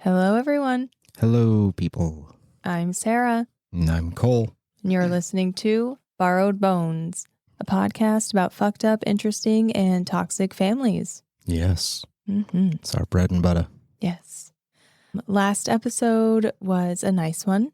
Hello, everyone. Hello, people. I'm Sarah, And I'm Cole. and you're listening to Borrowed Bones, a podcast about fucked up, interesting, and toxic families. Yes. Mm-hmm. It's our bread and butter. Yes. Last episode was a nice one.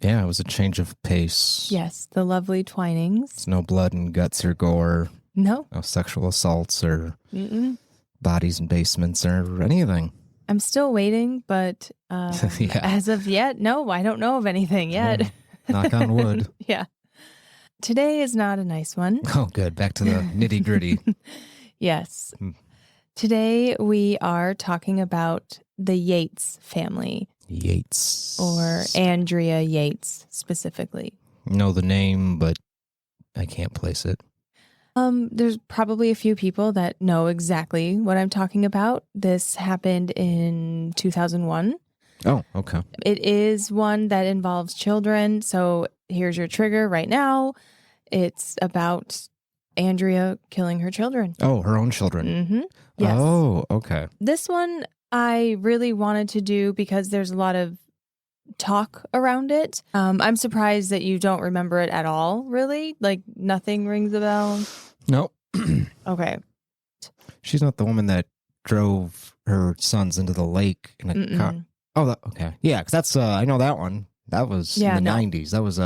Yeah, it was a change of pace. Yes, the lovely Twinings. It's no blood and guts or gore. No. No sexual assaults or Mm-mm. bodies in basements or anything. I'm still waiting, but Yeah. as of yet, no, I don't know of anything yet. Knock on wood. Yeah. Today is not a nice one. Oh, good. Back to the nitty gritty. Yes. Today we are talking about the Yates family. Yates. Or Andrea Yates specifically. Know the name, but I can't place it. There's probably a few people that know exactly what I'm talking about. This happened in 2001. Oh, okay. It is one that involves children. So here's your trigger right now. It's about Andrea killing her children. Oh, her own children. Mm-hmm. Yes. Oh, okay. This one I really wanted to do because there's a lot of talk around it. I'm surprised that you don't remember it at all, really. Like nothing rings a bell. No. Okay. She's not the woman that drove her sons into the lake in a car. Oh, okay. Yeah, because that's, I know that one. That was in the 90s. That was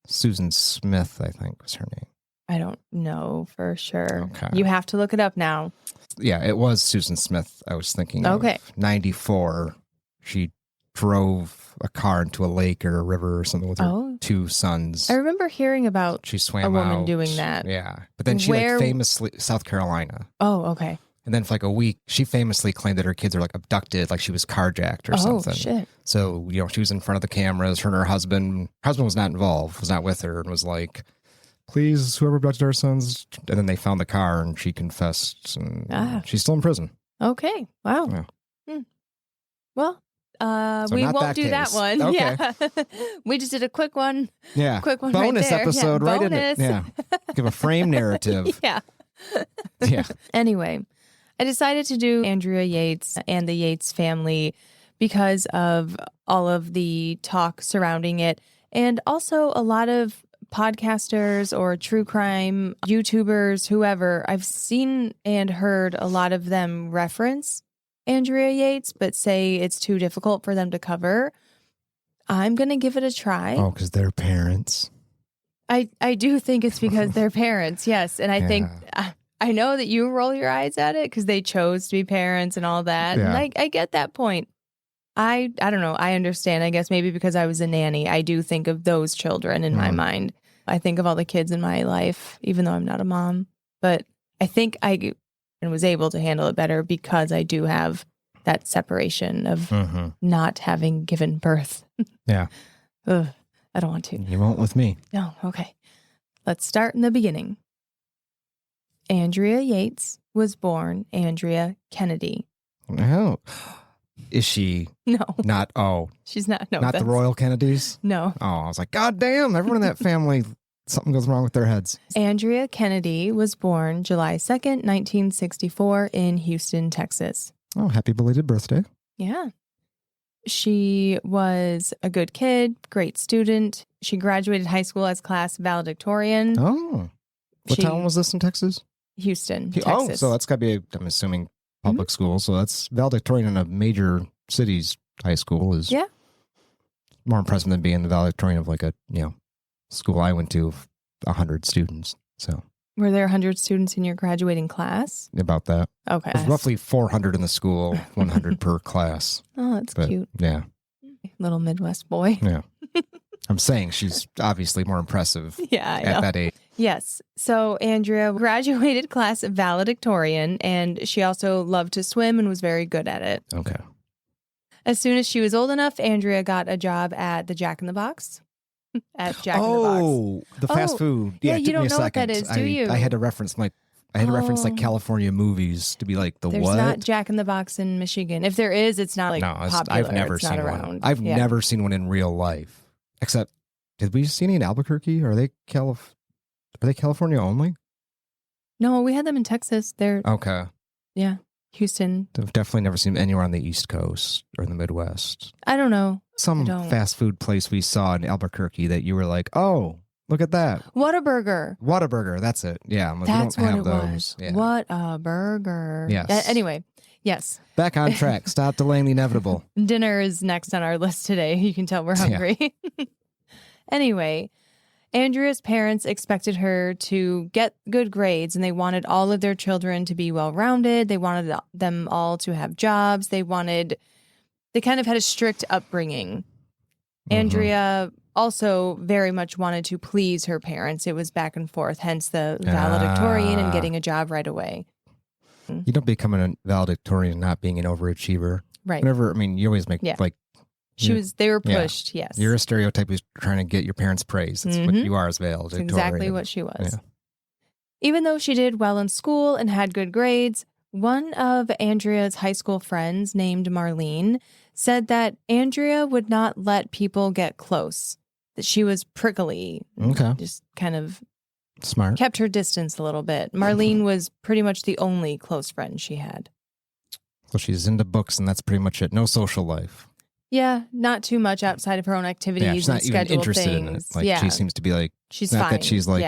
Susan Smith, I think was her name. I don't know for sure. Okay. You have to look it up now. Yeah, it was Susan Smith I was thinking of. 94. She drove a car into a lake or a river or something with her two sons. I remember hearing about she swam a woman out. doing that. Yeah. But then she famously, South Carolina. Oh, okay. And then for like a week, she famously claimed that her kids were like abducted, like she was carjacked or something. Oh, shit. So, she was in front of the cameras. Her and her husband was not involved, was not with her, and was like, please, whoever abducted our sons. And then they found the car and she confessed. And she's still in prison. Okay. Wow. Yeah. Well, so we won't do that one. Okay. Yeah. We just did a quick one. Yeah. Quick one bonus right there. episode yeah, right bonus. in it. Yeah. Give a frame narrative. Yeah. Yeah. Anyway, I decided to do Andrea Yates and the Yates family because of all of the talk surrounding it, and also a lot of podcasters or true crime YouTubers, whoever. I've seen and heard a lot of them reference Andrea Yates, but say it's too difficult for them to cover. I'm going to give it a try. Oh, because they're parents. I do think it's because they're parents, yes. And I think, I know that you roll your eyes at it because they chose to be parents and all that. Yeah. And I get that point. I don't know. I understand. I guess maybe because I was a nanny, I do think of those children in my mind. I think of all the kids in my life, even though I'm not a mom. But I think I was able to handle it better because I do have that separation of not having given birth. Yeah. Ugh, I don't want to. You won't with me. No, okay. Let's start in the beginning. Andrea Yates was born Andrea Kennedy. Oh. Is she No. not? Oh. She's not. No. Not the royal Kennedys? No. Oh, I was like, God damn, everyone in that family, something goes wrong with their heads. Andrea Kennedy was born July 2nd, 1964 in Houston, Texas. Oh, happy belated birthday. Yeah. She was a good kid, great student. She graduated high school as class valedictorian. Oh. What town was this in Texas? Houston, Texas. Oh, so that's got to be, I'm assuming, public school. So that's valedictorian in a major city's high school is more impressive than being the valedictorian of like a, school I went to of 100 students. So were there 100 students in your graduating class? About that. Okay. There's roughly 400 in the school, 100 per class. Oh, that's cute. Yeah. Little Midwest boy. Yeah. I'm saying she's obviously more impressive at that age. Yes. So Andrea graduated class valedictorian, and she also loved to swim and was very good at it. Okay. As soon as she was old enough, Andrea got a job at the Jack in the Box. At Jack in the Box. Oh, the fast food. Yeah, it you took don't me a know second. what that is, do you? I had to reference like California movies to be like There's what? There's not Jack in the Box in Michigan. If there is, it's not like popular. I've never it's seen not one. around. I've never seen one in real life. Except, did we see any in Albuquerque? Are they California only? No, we had them in Texas. They're okay. Yeah. Houston. I've definitely never seen anywhere on the East Coast or in the Midwest. I don't know. Some fast food place we saw in Albuquerque that you were like, oh, look at that. Whataburger. Whataburger, that's it. Yeah, I'm like, that's we don't what have it those. was. Yeah. What a burger. Yes. Anyway, yes. Back on track. Stop delaying the inevitable. Dinner is next on our list today. You can tell we're hungry. Yeah. Anyway, Andrea's parents expected her to get good grades, and they wanted all of their children to be well-rounded. They wanted them all to have jobs. They kind of had a strict upbringing. Andrea also very much wanted to please her parents. It was back and forth, hence the valedictorian and getting a job right away. You don't become a valedictorian not being an overachiever. Right. Whenever, I mean, you always make like... They were pushed, yes. You're a stereotype who's trying to get your parents' praise. That's what you are as valedictorian. That's exactly what she was. Yeah. Even though she did well in school and had good grades, one of Andrea's high school friends named Marlene said that Andrea would not let people get close, that she was prickly. Okay. Just kind of smart. Kept her distance a little bit. Marlene was pretty much the only close friend she had. So she's into books and that's pretty much it. No social life. Yeah, not too much outside of her own activities she's not and even interested things. in it. Like she seems to be like she's not fine. that she's like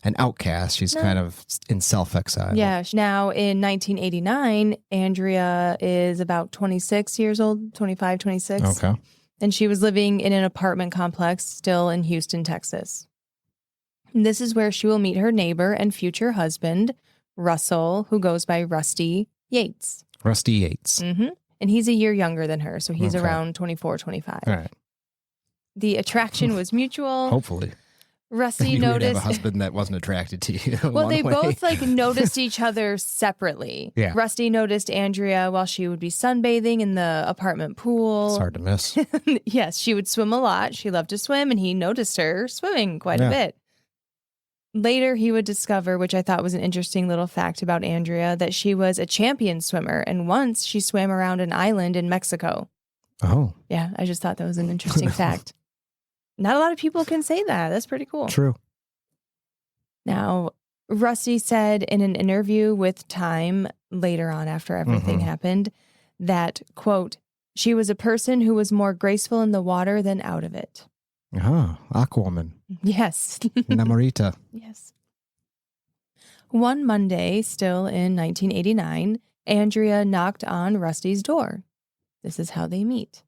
an outcast. She's kind of in self-exile. Yeah. Now in 1989, Andrea is about 26 years old, 25, 26. Okay. And she was living in an apartment complex still in Houston, Texas. And this is where she will meet her neighbor and future husband, Russell, who goes by Rusty Yates. Rusty Yates. Mm-hmm. And he's a year younger than her, so he's around 24, 25. All right. The attraction was mutual. Hopefully. Rusty noticed... have a husband that wasn't attracted to you. Well, they both noticed each other separately. Yeah. Rusty noticed Andrea while she would be sunbathing in the apartment pool. It's hard to miss. Yes, she would swim a lot. She loved to swim, and he noticed her swimming quite a bit. Later, he would discover, which I thought was an interesting little fact about Andrea, that she was a champion swimmer, and once she swam around an island in Mexico. Oh. Yeah, I just thought that was an interesting fact. Not a lot of people can say that. That's pretty cool. True. Now, Rusty said in an interview with Time later on after everything happened that, quote, she was a person who was more graceful in the water than out of it. Aquaman. Yes. Namorita. Yes. One Monday, still in 1989, Andrea knocked on Rusty's door. This is how they meet.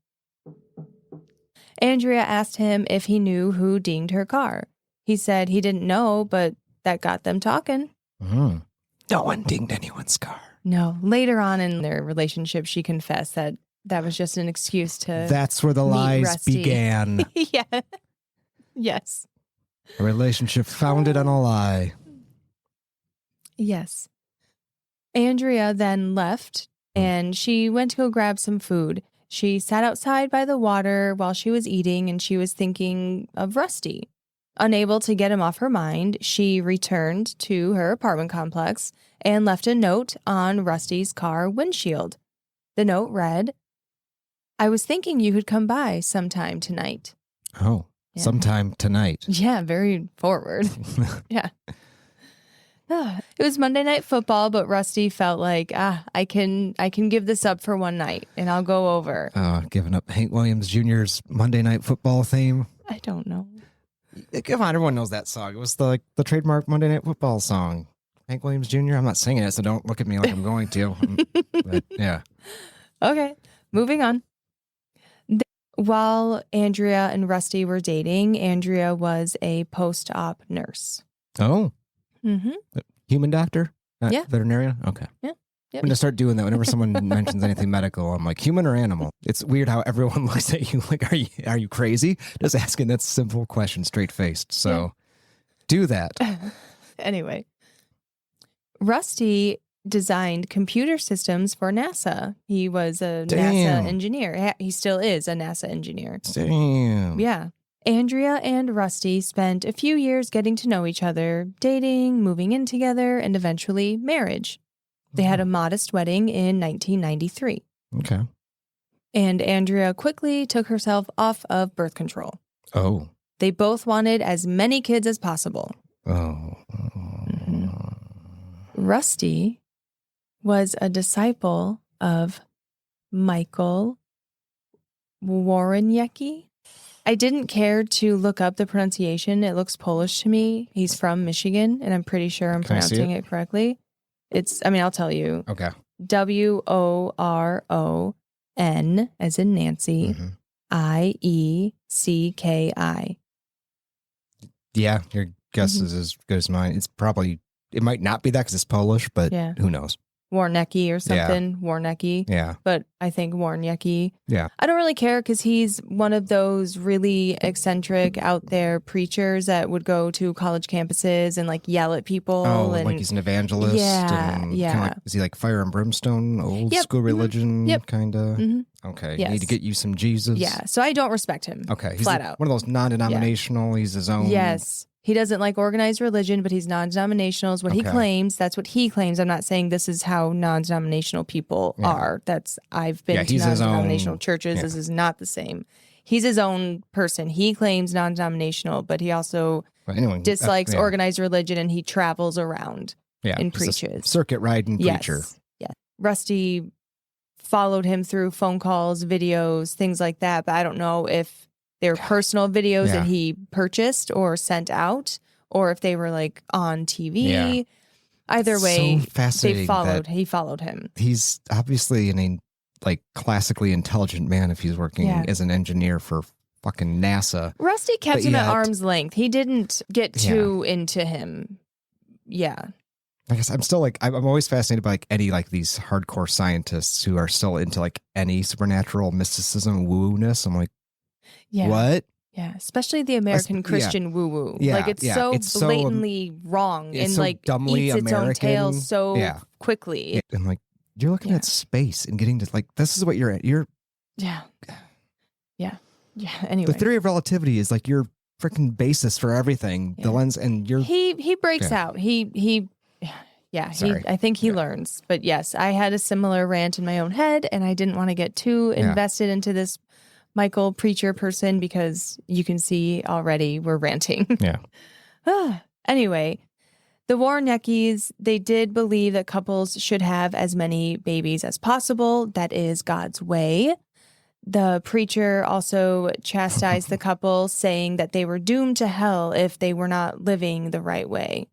Andrea asked him if he knew who dinged her car. He said he didn't know, but that got them talking. No one dinged anyone's car. No. Later on in their relationship, she confessed that was just an excuse to That's where the lies Rusty. began. Yeah. Yes. A relationship founded on a lie. Yes. Andrea then left and she went to go grab some food. She sat outside by the water while she was eating and she was thinking of Rusty. Unable to get him off her mind, she returned to her apartment complex and left a note on Rusty's car windshield. The note read, I was thinking you could come by sometime tonight. Oh, yeah. Sometime tonight. Yeah, very forward. Yeah. It was Monday Night Football, but Rusty felt like, I can give this up for one night and I'll go over. Giving up Hank Williams Jr.'s Monday Night Football theme. I don't know. Come on, everyone knows that song. It was the trademark Monday Night Football song. Hank Williams Jr. I'm not singing it, so don't look at me like I'm going to. But, yeah. Okay, moving on. While Andrea and Rusty were dating, Andrea was a post-op nurse. Oh. Mm-hmm. Human doctor? Yeah. Veterinarian? Okay. Yeah. I'm going to start doing that whenever someone mentions anything medical. I'm like, human or animal? It's weird how everyone looks at you like, are you crazy? Just asking that simple question straight-faced. So do that. Anyway. Rusty designed computer systems for NASA. He was a NASA engineer. He still is a NASA engineer. Damn. Yeah. Andrea and Rusty spent a few years getting to know each other, dating, moving in together, and eventually marriage. They had a modest wedding in 1993. Okay. And Andrea quickly took herself off of birth control. Oh. They both wanted as many kids as possible. Oh. Rusty was a disciple of Michael Waroniecki. I didn't care to look up the pronunciation. It looks Polish to me. He's from Michigan, and I'm pretty sure I'm pronouncing it correctly. I'll tell you. Okay. Woron, as in Nancy, Iecki. Yeah, your guess is as good as mine. It might not be that because it's Polish, but who knows? Warnecki or something. Yeah. Warnecki. Yeah. But I think Warnecki. Yeah. I don't really care because he's one of those really eccentric out there preachers that would go to college campuses and like yell at people. Oh, and like he's an evangelist. Yeah. And is he like fire and brimstone, old school religion kind of? Mm-hmm. Okay. Yes. You need to get you some Jesus. Yeah. So I don't respect him. Okay. He's flat out. One of those non-denominational. Yeah. He's his own. Yes. He doesn't like organized religion, but he's non-denominational is what he claims. That's what he claims. I'm not saying this is how non-denominational people are. I've been to non-denominational churches. Yeah. This is not the same. He's his own person. He claims non-denominational, but he also dislikes organized religion, and he travels around and preaches. Circuit riding preacher. Yes. Rusty followed him through phone calls, videos, things like that, but I don't know if they were personal videos that he purchased or sent out, or if they were like on TV. Yeah. Either way, he followed him. He's obviously a classically intelligent man if he's working as an engineer for fucking NASA. Rusty kept him at arm's length. He didn't get too into him. Yeah. I guess I'm still I'm always fascinated by any these hardcore scientists who are still into any supernatural mysticism, woo-ness. I'm like, what? Yeah, especially the American Christian woo-woo. Yeah, it's so blatantly wrong and so dumbly eats its American. Own tail so quickly. And you're looking at space and getting to this is what you're at. Yeah. Anyway, the theory of relativity is your freaking basis for everything. The lens, and he breaks out. I think he learns. But yes, I had a similar rant in my own head, and I didn't want to get too invested into this Michael preacher person because you can see already we're ranting. Yeah. Anyway, the Warneckis, they did believe that couples should have as many babies as possible. That is God's way. The preacher also chastised the couple, saying that they were doomed to hell if they were not living the right way.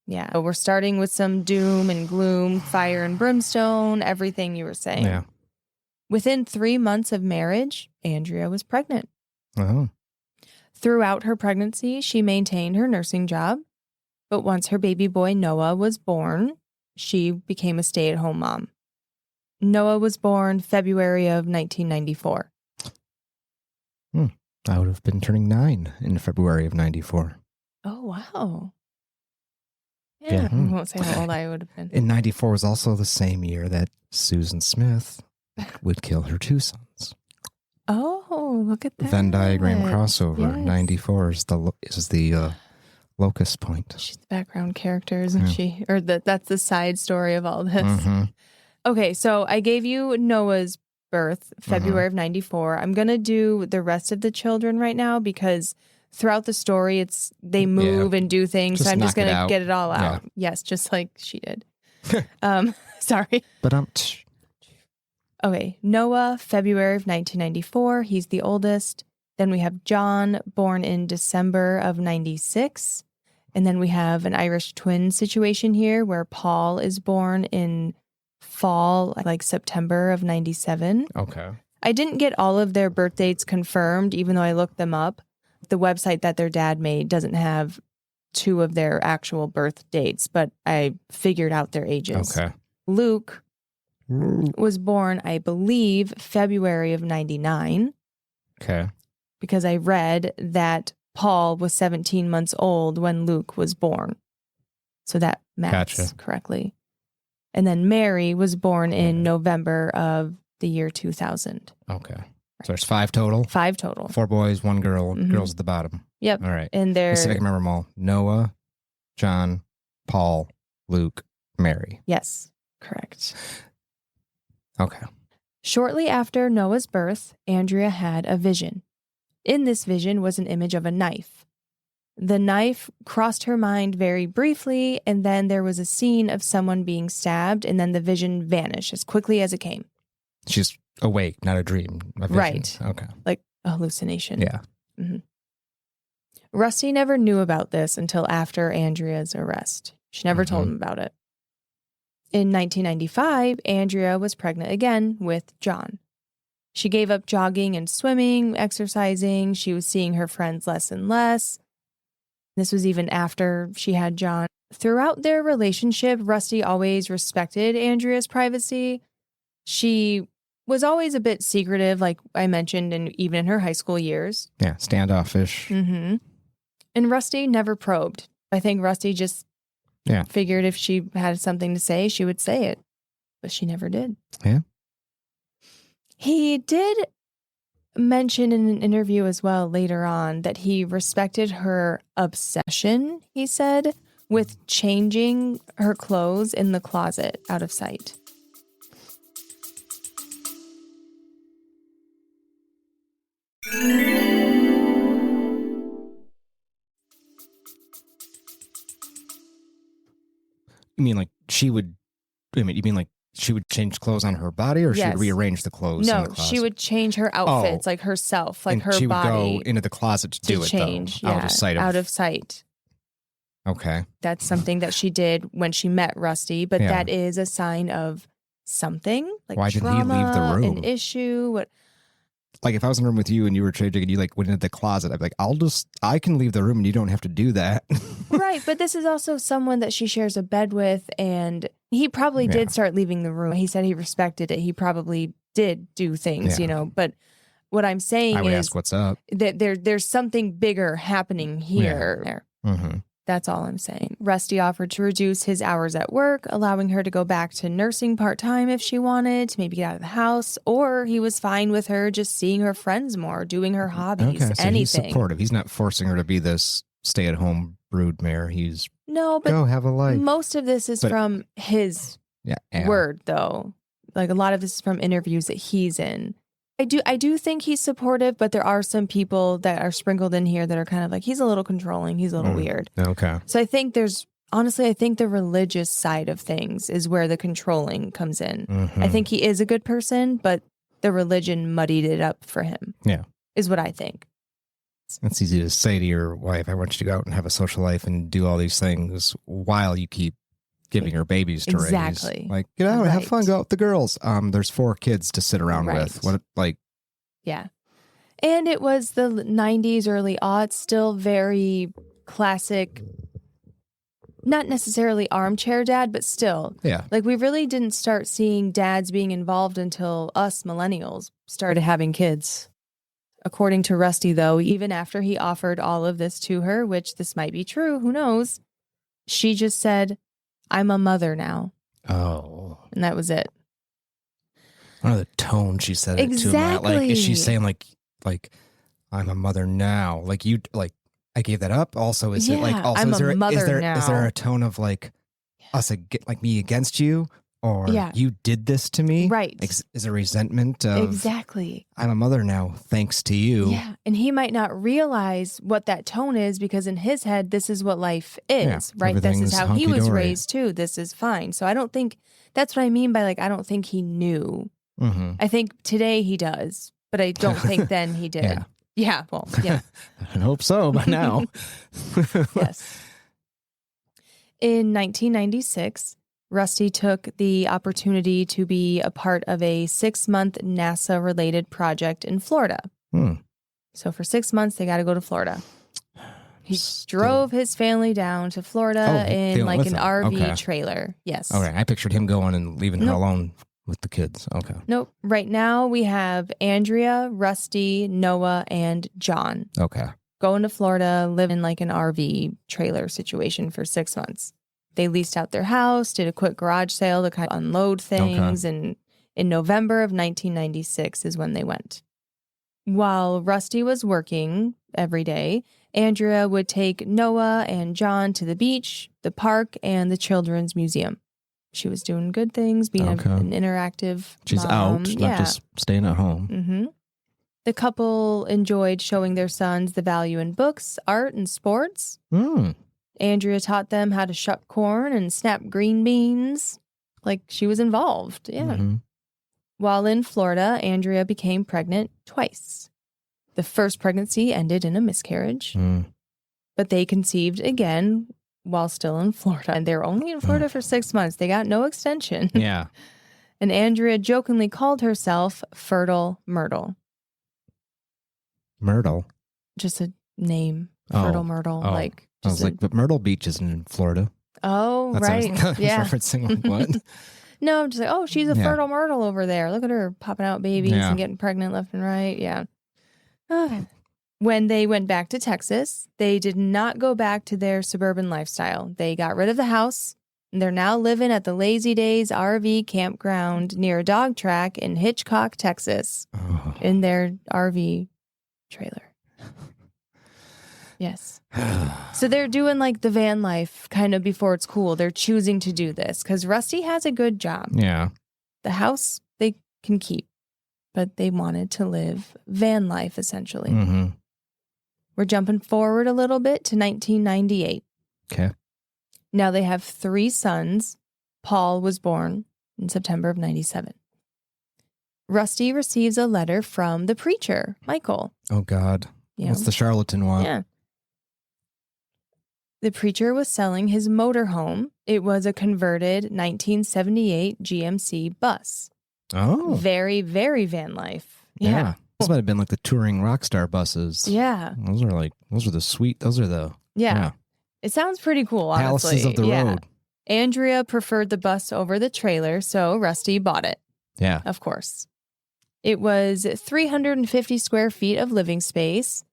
Yeah. So we're starting with some doom and gloom, fire and brimstone, everything you were saying. Yeah. Within 3 months of marriage, Andrea was pregnant. Oh. Throughout her pregnancy, she maintained her nursing job. But once her baby boy Noah was born, she became a stay-at-home mom. Noah was born February of 1994. I would have been turning 9 in February of 94. Oh, wow. Yeah, I won't say how old I would have been. And 94 was also the same year that Susan Smith would kill her 2 sons. Oh, look at that. Venn diagram crossover. Yes. 94 is the locus point. She's the background character, isn't she? Or that's the side story of all this. Mm-hmm. Okay, so I gave you Noah's birth, February of 94. I'm going to do the rest of the children right now because throughout the story, they move and do things. So I'm just going to get it all out. Yeah. Yes, just like she did. Sorry. But Okay, Noah, February of 1994. He's the oldest. Then we have John, born in December of 96. And then we have an Irish twin situation here where Paul is born in fall, September of 97. Okay. I didn't get all of their birth dates confirmed, even though I looked them up. The website that their dad made doesn't have 2 of their actual birth dates, but I figured out their ages. Okay. Luke was born, I believe, February of 99. Okay. Because I read that Paul was 17 months old when Luke was born. So that matches correctly. And then Mary was born in November of the year 2000. Okay. So there's 5 total? 5 total. 4 boys, 1 girl. Girls at the bottom. Yep. All right. And they're... Let's see if I can remember them all. Noah, John, Paul, Luke, Mary. Yes. Correct. Okay. Shortly after Noah's birth, Andrea had a vision. In this vision was an image of a knife. The knife crossed her mind very briefly, and then there was a scene of someone being stabbed, and then the vision vanished as quickly as it came. She's awake, not a dream. A vision. Right. Okay. Like a hallucination. Yeah. Mm-hmm. Rusty never knew about this until after Andrea's arrest. She never told him about it. In 1995, Andrea was pregnant again with John. She gave up jogging and swimming, exercising. She was seeing her friends less and less. This was even after she had John. Throughout their relationship, Rusty always respected Andrea's privacy. She was always a bit secretive, like I mentioned, and even in her high school years. Yeah, standoffish. Mm-hmm. And Rusty never probed. I think Rusty just figured if she had something to say, she would say it. But she never did. Yeah. He did mention in an interview as well later on that he respected her obsession, he said, with changing her clothes in the closet out of sight. You mean like she would change clothes on her body, or she would rearrange the clothes? No, in the closet? she would change her outfits, like herself, like and her she would body. Go into the closet to do it, change, though, out of sight. Out of sight. Okay. That's something that she did when she met Rusty, but that is a sign of something, like why trauma, didn't he leave the room? An issue. What? Like if I was in the room with you and you were changing and you like went into the closet, I'd be like, I can leave the room and you don't have to do that. Right. But this is also someone that she shares a bed with, and he probably did start leaving the room. He said he respected it. He probably did do things, but what I'm saying I would is ask what's up. That there's something bigger happening here. Yeah. Mm-hmm. That's all I'm saying. Rusty offered to reduce his hours at work, allowing her to go back to nursing part-time if she wanted, to maybe get out of the house, or he was fine with her just seeing her friends more, doing her hobbies, okay, so anything. He's supportive. He's not forcing her to be this stay-at-home broodmare. He's no, but go have a life. Most of this is from his word, though. Like a lot of this is from interviews that he's in. I do think he's supportive, but there are some people that are sprinkled in here that are kind of like, he's a little controlling, he's a little weird. Okay. So I think I think the religious side of things is where the controlling comes in. Mm-hmm. I think he is a good person, but the religion muddied it up for him. Yeah. Is what I think. It's easy to say to your wife, I want you to go out and have a social life and do all these things while you keep giving her babies to raise. Like, get out, have fun, go out with the girls. There's 4 kids to sit around with. Yeah. And it was the 90s, early aughts, still very classic, not necessarily armchair dad, but still. Yeah. Like we really didn't start seeing dads being involved until us millennials started having kids. According to Rusty, though, even after he offered all of this to her, which this might be true, who knows, she just said, I'm a mother now. Oh. And that was it. I don't know the tone she said it to him at. Like, is she saying like I'm a mother now? Like you, like I gave that up. Also, is it like also I'm is there now. Is there a tone of like us like me against you, or you did this to me? Right. Is a resentment of exactly. I'm a mother now thanks to you. Yeah, and he might not realize what that tone is because in his head this is what life is, right? This is how he was raised too. This is fine. So I don't think that's what I mean by like I don't think he knew. Mm-hmm. I think today he does, but I don't think then he did. Yeah, well, yeah. I hope so by now. Yes. In 1996, Rusty took the opportunity to be a part of a 6-month NASA-related project in Florida. So for 6 months, they got to go to Florida. He drove his family down to Florida in like an RV trailer. Yes. Okay, I pictured him going and leaving her alone with the kids. Okay. Nope. Right now we have Andrea, Rusty, Noah, and John. Okay. Going to Florida, living like an RV trailer situation for 6 months. They leased out their house, did a quick garage sale to kind of unload things, and in November of 1996 is when they went. While Rusty was working every day, Andrea would take Noah and John to the beach, the park, and the children's museum. She was doing good things, being an interactive She's mom. out, not just staying at home. Mm-hmm. The couple enjoyed showing their sons the value in books, art, and sports. Andrea taught them how to shuck corn and snap green beans. Like, she was involved. Yeah. While in Florida, Andrea became pregnant twice. The first pregnancy ended in a miscarriage, but they conceived again while still in Florida. And they were only in Florida for 6 months. They got no extension. Yeah. And Andrea jokingly called herself Fertile Myrtle. Myrtle? Just a name. Fertile Myrtle. Oh. Like, I was like, but Myrtle Beach isn't in Florida. Oh, That's right. What I was referencing. Like, what? No, I'm just like, oh, she's a fertile myrtle over there. Look at her popping out babies and getting pregnant left and right. Yeah. When they went back to Texas, they did not go back to their suburban lifestyle. They got rid of the house, and they're now living at the Lazy Days RV campground near a dog track in Hitchcock, Texas, in their RV trailer. Yes. So they're doing like the van life kind of before it's cool. They're choosing to do this because Rusty has a good job. Yeah. The house they can keep, but they wanted to live van life essentially. We're jumping forward a little bit to 1998. Okay. Now they have 3 sons. Paul was born in September of 97. Rusty receives a letter from the preacher, Michael. Oh, God. Yeah. What's the charlatan want? Yeah. The preacher was selling his motorhome. It was a converted 1978 GMC bus. Oh. Very, very van life. Yeah. Those might have been like the touring rock star buses. Yeah. Those are the sweet, Yeah. It sounds pretty cool, honestly. Palaces of the road. Andrea preferred the bus over the trailer, so Rusty bought it. Yeah. Of course. It was 350 square feet of living space.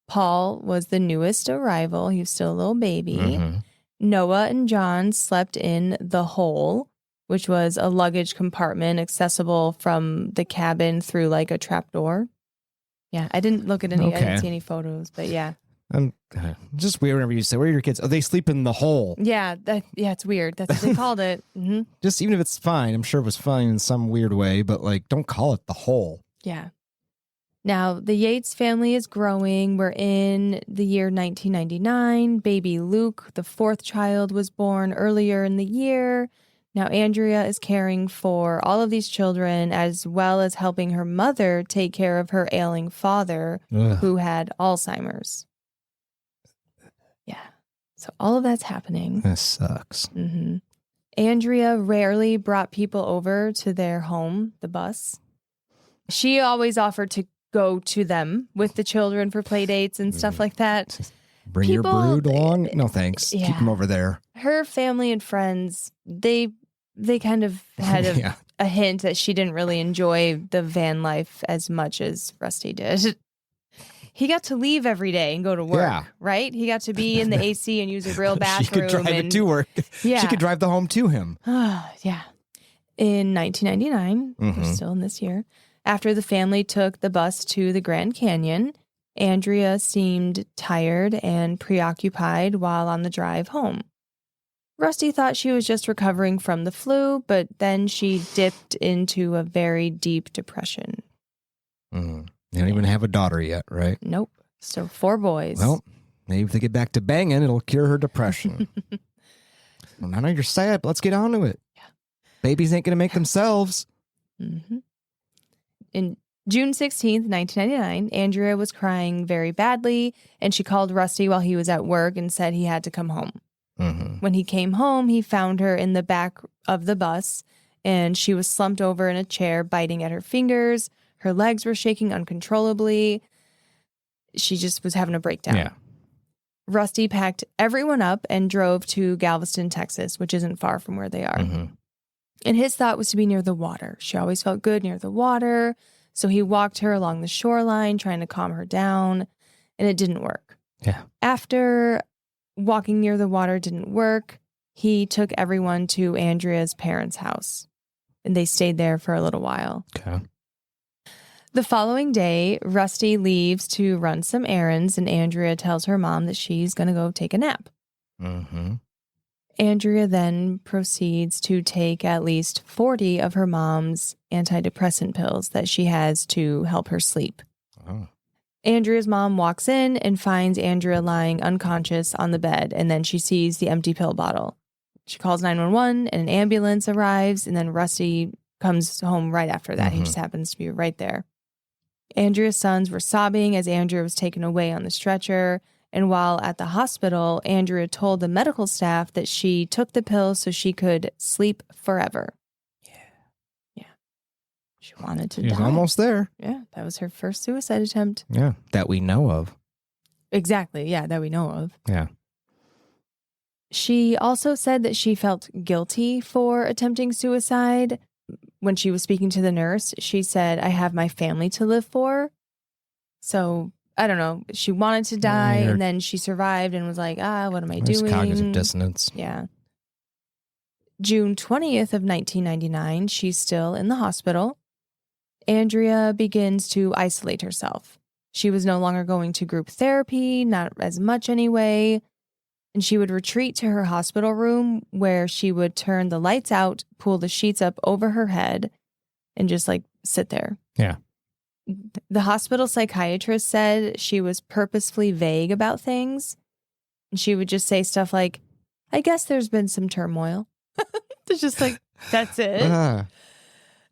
Paul was the newest arrival. He was still a little baby. Noah and John slept in the hole, which was a luggage compartment accessible from the cabin through like a trapdoor. Yeah, I didn't look at any. I didn't see any photos, but yeah. Just weird whenever you say, where are your kids? Oh, they sleep in the hole. Yeah, it's weird. That's what they called it. Just even if it's fine, I'm sure it was fine in some weird way, but like, don't call it the hole. Yeah. Now, the Yates family is growing. We're in the year 1999. Baby Luke, the 4th child, was born earlier in the year. Now, Andrea is caring for all of these children as well as helping her mother take care of her ailing father who had Alzheimer's. Yeah. So all of that's happening. This sucks. Andrea rarely brought people over to their home, the bus. She always offered to go to them with the children for play dates and stuff like that. Bring your brood along? No, thanks. Yeah. Keep them over there. Her family and friends, they kind of had a hint that she didn't really enjoy the van life as much as Rusty did. He got to leave every day and go to work, right? He got to be in the AC and use a real bathroom. She could drive it to work. Yeah. She could drive the home to him. Yeah. In 1999, we're still in this year, after the family took the bus to the Grand Canyon, Andrea seemed tired and preoccupied while on the drive home. Rusty thought she was just recovering from the flu, but then she dipped into a very deep depression. You don't even have a daughter yet, right? Nope. So 4 boys. Well, maybe if they get back to banging, it'll cure her depression. Well, I know you're sad, but let's get on to it. Yeah. Babies ain't going to make themselves. In June 16th, 1999, Andrea was crying very badly, and she called Rusty while he was at work and said he had to come home. When he came home, he found her in the back of the bus, and she was slumped over in a chair, biting at her fingers. Her legs were shaking uncontrollably. She just was having a breakdown. Yeah. Rusty packed everyone up and drove to Galveston, Texas, which isn't far from where they are. And his thought was to be near the water. She always felt good near the water. So he walked her along the shoreline, trying to calm her down, and it didn't work. Yeah. After walking near the water didn't work, he took everyone to Andrea's parents' house, and they stayed there for a little while. Okay. The following day, Rusty leaves to run some errands, and Andrea tells her mom that she's going to go take a nap. Andrea then proceeds to take at least 40 of her mom's antidepressant pills that she has to help her sleep. Oh. Andrea's mom walks in and finds Andrea lying unconscious on the bed, and then she sees the empty pill bottle. She calls 911 and an ambulance arrives, and then Rusty comes home right after that. He just happens to be right there. Andrea's sons were sobbing as Andrea was taken away on the stretcher, and while at the hospital, Andrea told the medical staff that she took the pill so she could sleep forever. Yeah. She wanted to die. She's almost there. Yeah, that was her first suicide attempt. Yeah, that we know of. Exactly, yeah, that we know of. Yeah. She also said that she felt guilty for attempting suicide. When she was speaking to the nurse, she said, I have my family to live for. So, I don't know. She wanted to die, and then she survived and was like, what am I doing? Cognitive dissonance. Yeah. June 20th of 1999, she's still in the hospital. Andrea begins to isolate herself. She was no longer going to group therapy, not as much anyway. And she would retreat to her hospital room where she would turn the lights out, pull the sheets up over her head, and just like sit there. Yeah. The hospital psychiatrist said she was purposefully vague about things. And she would just say stuff like, I guess there's been some turmoil. It's just like, that's it.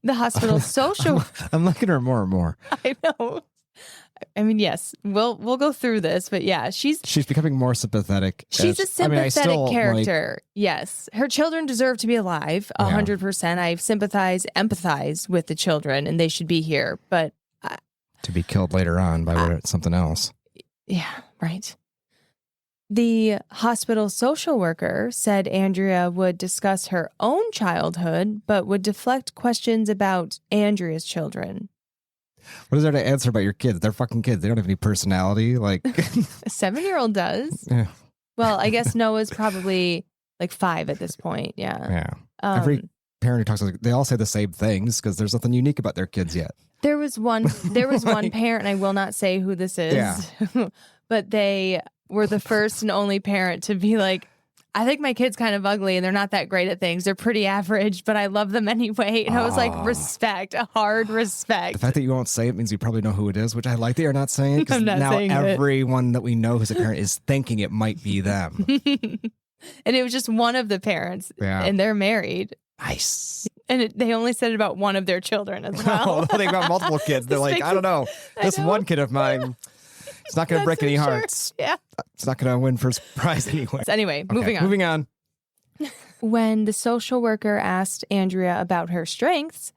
The hospital social... I'm liking her more and more. I know. I mean, yes, we'll go through this, but yeah, she's becoming more sympathetic. She's a sympathetic character. Yes. Her children deserve to be alive, 100%. I empathize with the children, and they should be here, but... to be killed later on by something else. Yeah, right. The hospital social worker said Andrea would discuss her own childhood, but would deflect questions about Andrea's children. What is there to answer about your kids? They're fucking kids. They don't have any personality. Like a 7-year-old does. Yeah. Well, I guess Noah's probably like 5 at this point. Yeah. Yeah. Every parent who talks, they all say the same things because there's nothing unique about their kids yet. There was one one parent, and I will not say who this is, but they were the first and only parent to be like, I think my kid's kind of ugly and they're not that great at things. They're pretty average, but I love them anyway. And I was like, respect, a hard respect. The fact that you won't say it means you probably know who it is, which I like that you're not saying. Because I'm not now saying everyone that we know who's a parent is thinking it might be them. And it was just one of the parents, and they're married. Nice. And they only said it about one of their children as well. They got multiple kids. They're like, I don't know. This one kid of mine, it's not going to break any hearts. Yeah. It's not going to win first prize anyway. So anyway, moving on. When the social worker asked Andrea about her strengths,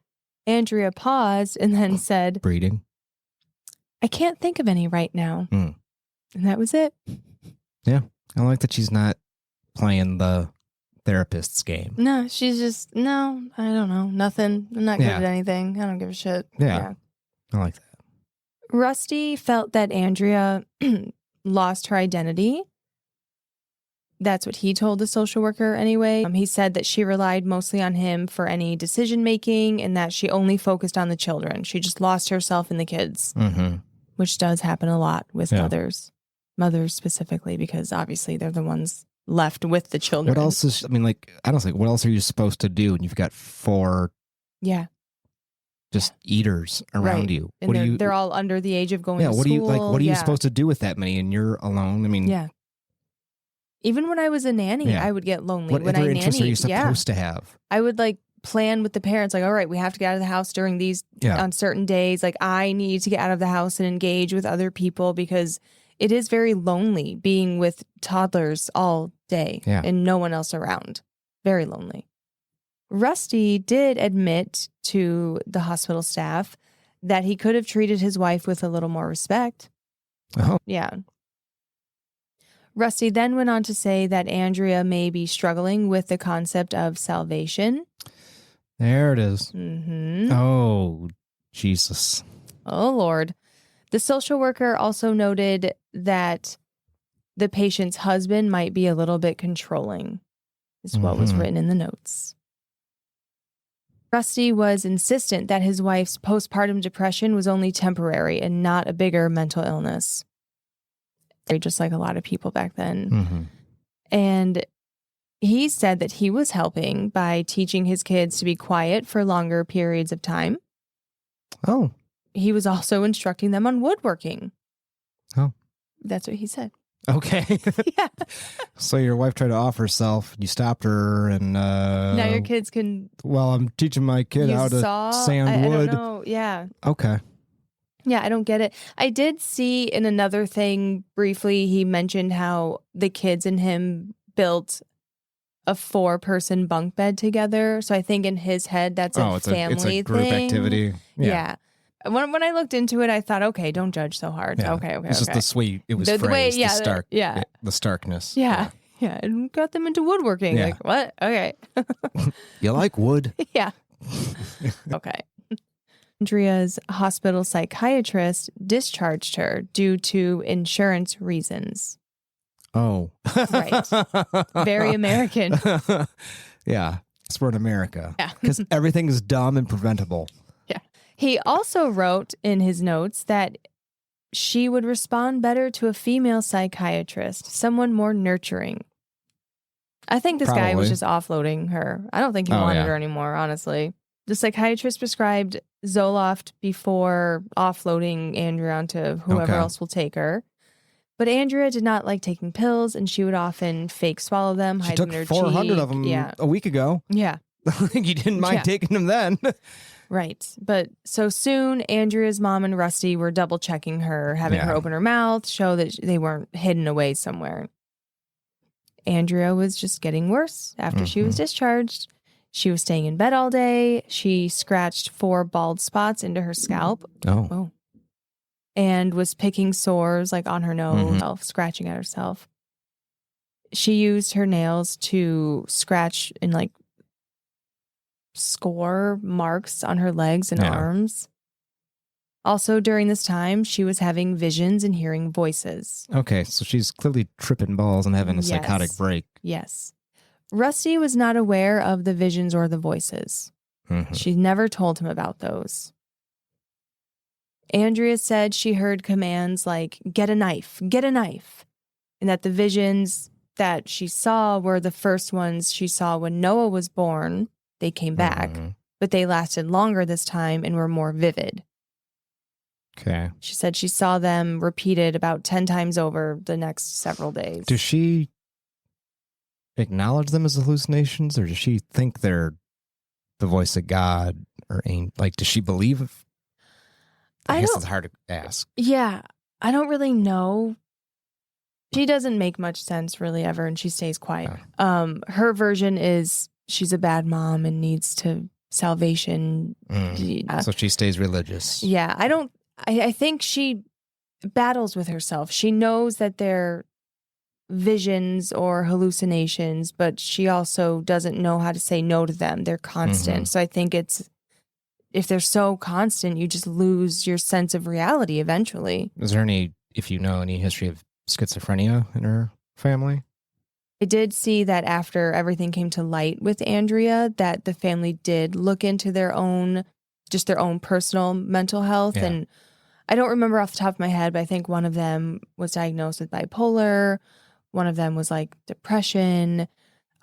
Andrea paused and then said, breeding. I can't think of any right now. And that was it. Yeah. I like that she's not playing the therapist's game. No, she's just, I don't know. Nothing. I'm not good at anything. I don't give a shit. Yeah. I like that. Rusty felt that Andrea lost her identity. That's what he told the social worker anyway. He said that she relied mostly on him for any decision making and that she only focused on the children. She just lost herself in the kids, which does happen a lot with mothers specifically, because obviously they're the ones left with the children. What else is, honestly, what else are you supposed to do when you've got 4 just eaters around you? And they're all under the age of going to school. What are you supposed to do with that many? And you're alone. I mean, even when I was a nanny, I would get lonely. What other interests are you supposed to have? I would plan with the parents, all right, we have to get out of the house during these on certain days. I need to get out of the house and engage with other people, because it is very lonely being with toddlers all day and no one else around. Very lonely. Rusty did admit to the hospital staff that he could have treated his wife with a little more respect. Oh. Yeah. Rusty then went on to say that Andrea may be struggling with the concept of salvation. There it is. Oh, Jesus. Oh, Lord. The social worker also noted that the patient's husband might be a little bit controlling, is what was written in the notes. Rusty was insistent that his wife's postpartum depression was only temporary and not a bigger mental illness. Just like a lot of people back then. And he said that he was helping by teaching his kids to be quiet for longer periods of time. Oh. he was also instructing them on woodworking. Oh. That's what he said. Okay. Yeah. So your wife tried to off herself. You stopped her, and now your kids can. Well, I'm teaching my kid how to sand wood. I don't know. Yeah. Okay. Yeah, I don't get it. I did see in another thing briefly, he mentioned how the kids and him built a 4-person bunk bed together. So I think in his head, that's a family it's a group thing. activity. Yeah. When I looked into it, I thought, okay, don't judge so hard. Yeah. Okay. It's just the way it was phrased, the starkness. Yeah. And got them into woodworking. Yeah. Like, what? Okay. You like wood? Yeah. Okay. Andrea's hospital psychiatrist discharged her due to insurance reasons. Oh. Right. Very American. Yeah. It's we're in America. Yeah. Because everything is dumb and preventable. Yeah. He also wrote in his notes that she would respond better to a female psychiatrist, someone more nurturing. I think this guy was just offloading her. I don't think he wanted her anymore, honestly. The psychiatrist prescribed Zoloft before offloading Andrea onto whoever else will take her. But Andrea did not like taking pills, and she would often fake swallow them, hide them in her cheek. She took 400 of them a week ago. Yeah. I think you didn't mind taking them then. Right. But so soon, Andrea's mom and Rusty were double checking her, having her open her mouth, show that they weren't hidden away somewhere. Andrea was just getting worse after she was discharged. She was staying in bed all day. She scratched 4 bald spots into her scalp. Oh. And was picking sores like on her nose, scratching at herself. She used her nails to scratch and like score marks on her legs and arms. Also, during this time, she was having visions and hearing voices. Okay, so she's clearly tripping balls and having a psychotic break. Yes. Rusty was not aware of the visions or the voices. She never told him about those. Andrea said she heard commands like, get a knife, and that the visions that she saw were the first ones she saw when Noah was born. They came back, but they lasted longer this time and were more vivid. Okay. She said she saw them repeated about 10 times over the next several days. Does she acknowledge them as hallucinations, or does she think they're the voice of God? Or like, does she believe? I guess it's hard to ask. Yeah, I don't really know. She doesn't make much sense really ever, and she stays quiet. Her version is she's a bad mom and needs to salvation. So she stays religious. Yeah, I think she battles with herself. She knows that they're visions or hallucinations, but she also doesn't know how to say no to them. They're constant. So I think if they're so constant, you just lose your sense of reality eventually. Is there any history of schizophrenia in her family? I did see that after everything came to light with Andrea, that the family did look into their own personal mental health. Yeah. And I don't remember off the top of my head, but I think one of them was diagnosed with bipolar. One of them was like depression,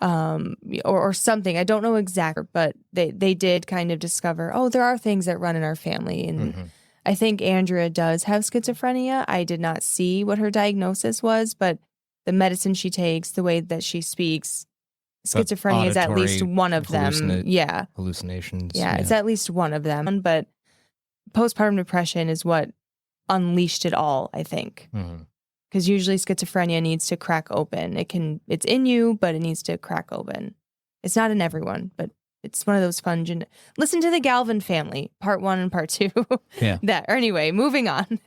or something. I don't know exactly, but they did kind of discover, there are things that run in our family. And I think Andrea does have schizophrenia. I did not see what her diagnosis was, but the medicine she takes, the way that she speaks, schizophrenia is at least one of them. Yeah. Hallucinations. Yeah, it's at least one of them. But postpartum depression is what unleashed it all, I think. Because usually schizophrenia needs to crack open. It's in you, but it needs to crack open. It's not in everyone, but it's one of those fun. Listen to the Galvin Family, part 1 and part 2. Yeah. Anyway, moving on.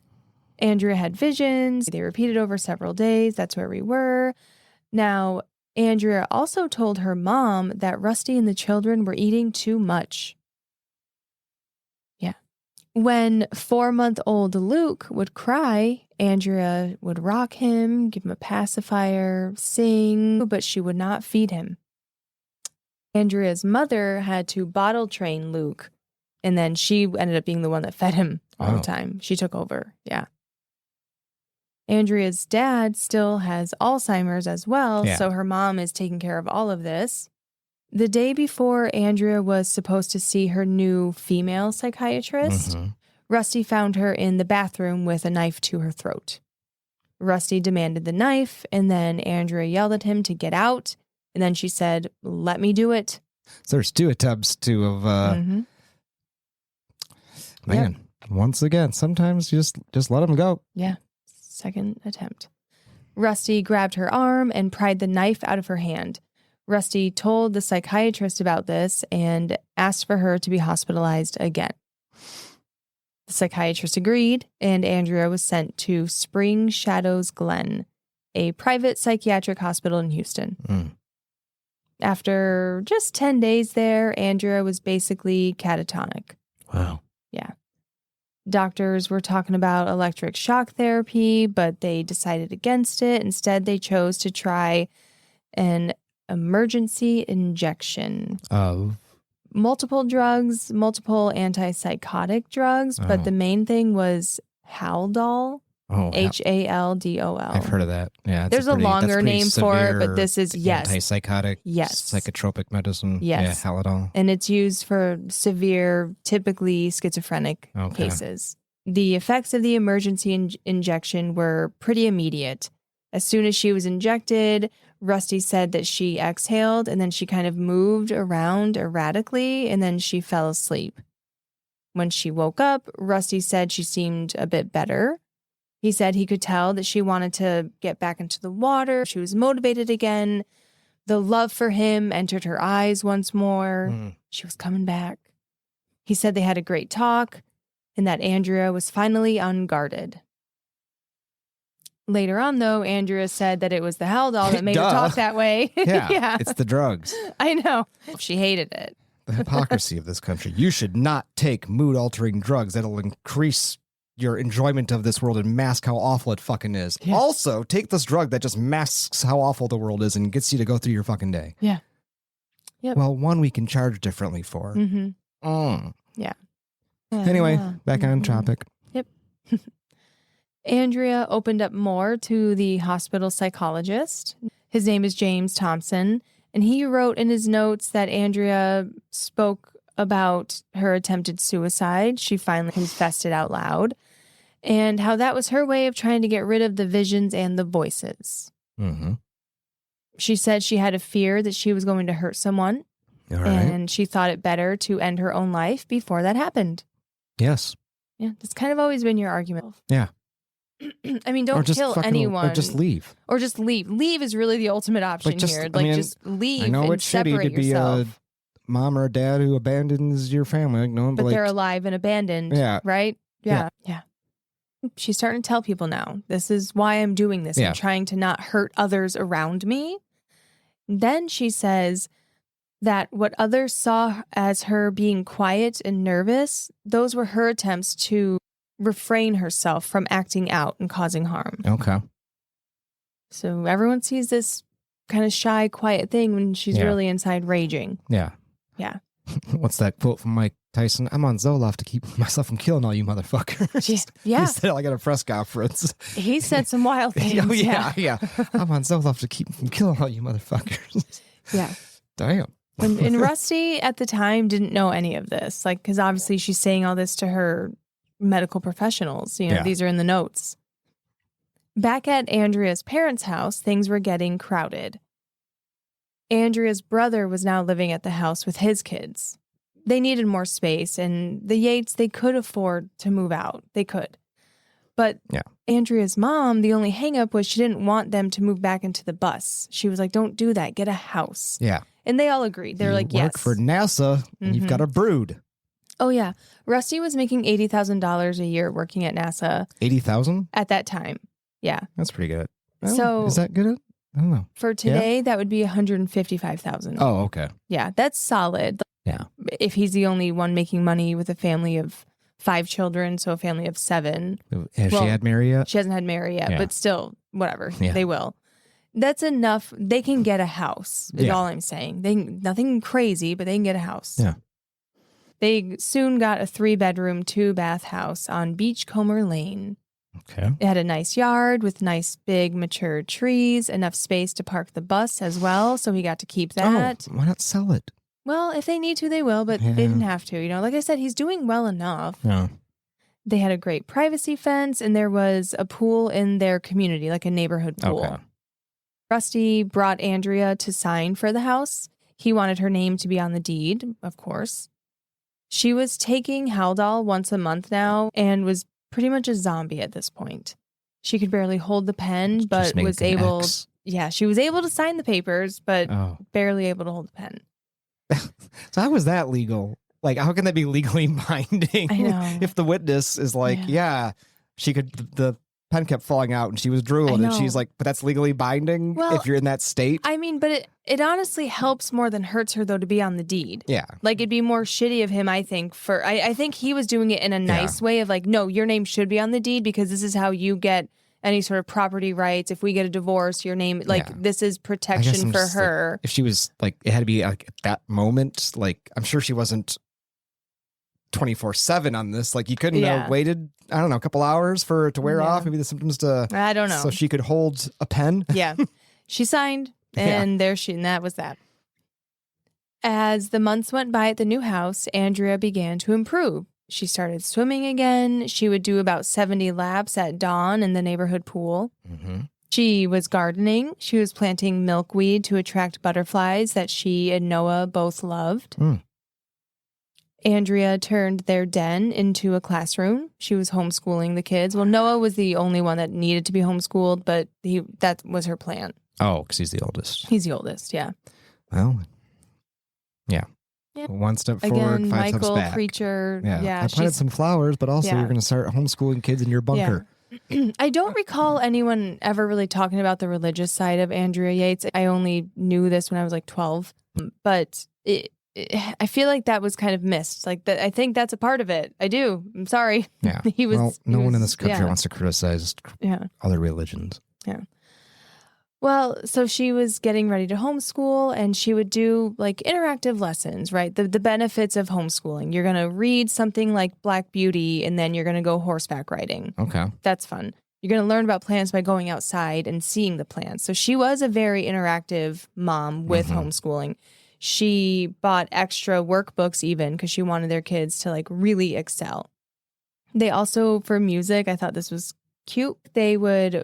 Andrea had visions. They repeated over several days. That's where we were. Now, Andrea also told her mom that Rusty and the children were eating too much. Yeah. When 4-month-old Luke would cry, Andrea would rock him, give him a pacifier, sing, but she would not feed him. Andrea's mother had to bottle train Luke, and then she ended up being the one that fed him all the time. She took over. Yeah. Andrea's dad still has Alzheimer's as well, so her mom is taking care of all of this. The day before Andrea was supposed to see her new female psychiatrist, Rusty found her in the bathroom with a knife to her throat. Rusty demanded the knife, and then Andrea yelled at him to get out, and then she said, "Let me do it." So there's 2 attempts to have, man, once again, sometimes you just let them go. Yeah, second attempt. Rusty grabbed her arm and pried the knife out of her hand. Rusty told the psychiatrist about this and asked for her to be hospitalized again. The psychiatrist agreed, and Andrea was sent to Spring Shadows Glen, a private psychiatric hospital in Houston. After just 10 days there, Andrea was basically catatonic. Wow. Yeah. Doctors were talking about electric shock therapy, but they decided against it. Instead, they chose to try an emergency injection Of? Multiple drugs, multiple antipsychotic drugs, but the main thing was Haldol. Haldol. I've heard of that. Yeah, there's a longer name for it, but this is antipsychotic, psychotropic medicine. Yes, yeah, Haldol, and it's used for severe, typically schizophrenic cases. The effects of the emergency injection were pretty immediate. As soon as she was injected, Rusty said that she exhaled and then she kind of moved around erratically and then she fell asleep. When she woke up, Rusty said she seemed a bit better. He said he could tell that she wanted to get back into the water. She was motivated again. The love for him entered her eyes once more. She was coming back. He said they had a great talk and that Andrea was finally unguarded. Later on, though, Andrea said that it was the Haldol that made her talk that way. Yeah, it's the drugs. I know. She hated it. The hypocrisy of this country. You should not take mood-altering drugs that'll increase your enjoyment of this world and mask how awful it fucking is. Yeah. Also, take this drug that just masks how awful the world is and gets you to go through your fucking day. Yeah. Yep. Well, one we can charge differently for. Yeah. Anyway, back on topic. Yep. Andrea opened up more to the hospital psychologist. His name is James Thompson, and he wrote in his notes that Andrea spoke about her attempted suicide. She finally confessed it out loud, and how that was her way of trying to get rid of the visions and the voices. She said she had a fear that she was going to hurt someone, and she thought it better to end her own life before that happened. Yes. Yeah, that's kind of always been your argument. Yeah. I mean, don't kill anyone. Or just leave. Or just leave. Leave is really the ultimate option here. Just leave I know and it's shitty separate to be yourself. a mom or a dad who abandons your family. But they're alive and abandoned. Yeah. Right? Yeah. She's starting to tell people now, this is why I'm doing this. I'm trying to not hurt others around me. Then she says that what others saw as her being quiet and nervous, those were her attempts to refrain herself from acting out and causing harm. Okay. So everyone sees this kind of shy, quiet thing when she's really inside raging. Yeah. Yeah. What's that quote from Mike Tyson? I'm on Zoloft to keep myself from killing all you motherfuckers. Yeah. He said it like at a press conference. He said some wild things. Yeah. I'm on Zoloft to keep from killing all you motherfuckers. Yeah. Damn. And Rusty at the time didn't know any of this. Because obviously she's saying all this to her medical professionals. These are in the notes. Back at Andrea's parents' house, things were getting crowded. Andrea's brother was now living at the house with his kids. They needed more space, and the Yates, they could afford to move out. They could. But Andrea's mom, the only hang-up was she didn't want them to move back into the bus. She was like, don't do that. Get a house. Yeah. And they all agreed. They're like, yes. Work for NASA, and you've got a brood. Oh, yeah. Rusty was making $80,000 a year working at NASA. $80,000? At that time. Yeah. That's pretty good. So is that good? I don't know. For today, that would be $155,000. Oh, okay. Yeah, that's solid. Yeah. If he's the only one making money with a family of 5 children, so a family of 7. Has she had Mary yet? She hasn't had Mary yet, but still, whatever. Yeah. They will. That's enough. They can get a house, is all I'm saying. Nothing crazy, but they can get a house. Yeah. They soon got a 3-bedroom, 2-bath house on Beachcomber Lane. Okay. It had a nice yard with nice, big, mature trees, enough space to park the bus as well, so he got to keep that. Oh, why not sell it? Well, if they need to, they will, but they didn't have to. Like I said, he's doing well enough. Yeah. They had a great privacy fence, and there was a pool in their community, like a neighborhood pool. Okay. Rusty brought Andrea to sign for the house. He wanted her name to be on the deed, of course. She was taking Haldol once a month now and was pretty much a zombie at this point. She could barely hold the pen, but was able... Yeah, she was able to sign the papers, but barely able to hold the pen. So how was that legal? Like, how can that be legally binding? I know. If the witness is like, she could... The pen kept falling out and she was drooling and she's like, but that's legally binding if you're in that state? I mean, but it honestly helps more than hurts her, though, to be on the deed. Yeah. Like, it'd be more shitty of him, I think, I think he was doing it in a nice way of like, no, your name should be on the deed because this is how you get any sort of property rights. If we get a divorce, your name, like, this is protection for her. Like, if she was like, it had to be like at that moment, like, I'm sure she wasn't 24/7 on this. Like, you couldn't have waited, I don't know, a couple hours for it to wear off, maybe the symptoms to... I don't know. So she could hold a pen? Yeah. She signed, and and that was that. As the months went by at the new house, Andrea began to improve. She started swimming again. She would do about 70 laps at dawn in the neighborhood pool. Mm-hmm. She was gardening. She was planting milkweed to attract butterflies that she and Noah both loved. Andrea turned their den into a classroom. She was homeschooling the kids. Well, Noah was the only one that needed to be homeschooled, but that was her plan. Oh, because he's the oldest. He's the oldest, yeah. Well, yeah. Yep. One step forward, again, 5 Michael, steps back. preacher. Yeah. I planted some flowers, but also you're going to start homeschooling kids in your bunker. Yeah. I don't recall anyone ever really talking about the religious side of Andrea Yates. I only knew this when I was like 12, but I feel like that was kind of missed. Like, I think that's a part of it. I do. I'm sorry. Yeah. No one in this country wants to criticize other religions. Yeah. Well, so she was getting ready to homeschool, and she would do like interactive lessons, right? The benefits of homeschooling. You're going to read something like Black Beauty, and then you're going to go horseback riding. Okay. That's fun. You're going to learn about plants by going outside and seeing the plants. So she was a very interactive mom with homeschooling. She bought extra workbooks even because she wanted their kids to like really excel. They also, for music, I thought this was cute. They would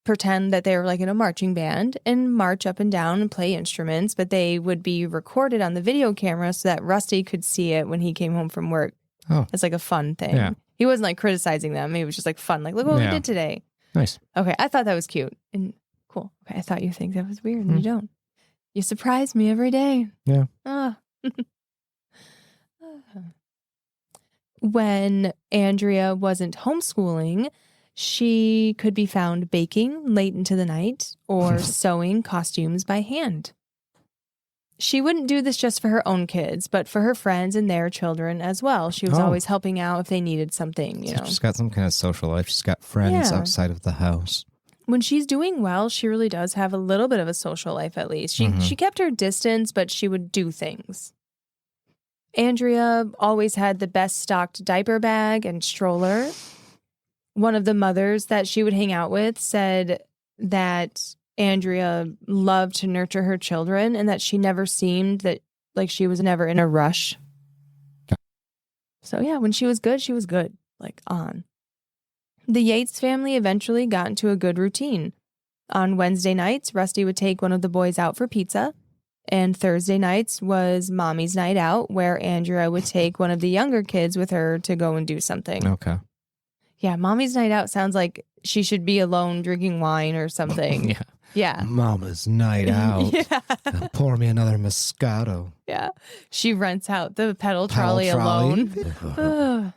pretend that they were like in a marching band and march up and down and play instruments, but they would be recorded on the video camera so that Rusty could see it when he came home from work. Oh. It's like a fun thing. Yeah. He wasn't like criticizing them. It was just like fun. Like, look what we did today. Nice. Okay. I thought that was cute and cool. Okay. I thought you think that was weird and you don't. You surprise me every day. Yeah. When Andrea wasn't homeschooling, she could be found baking late into the night or sewing costumes by hand. She wouldn't do this just for her own kids, but for her friends and their children as well. She was always helping out if they needed something, you know. She's got some kind of social life. She's got friends outside of the house. When she's doing well, she really does have a little bit of a social life at least. She kept her distance, but she would do things. Andrea always had the best stocked diaper bag and stroller. One of the mothers that she would hang out with said that Andrea loved to nurture her children and that she never seemed that like she was never in a rush. So yeah, when she was good, like on. The Yates family eventually got into a good routine. On Wednesday nights, Rusty would take one of the boys out for pizza, and Thursday nights was Mommy's night out, where Andrea would take one of the younger kids with her to go and do something. Okay. Yeah, Mommy's night out sounds like she should be alone drinking wine or something. Yeah. Mama's night out. Pour me another Moscato. Yeah. She rents out the pedal trolley alone.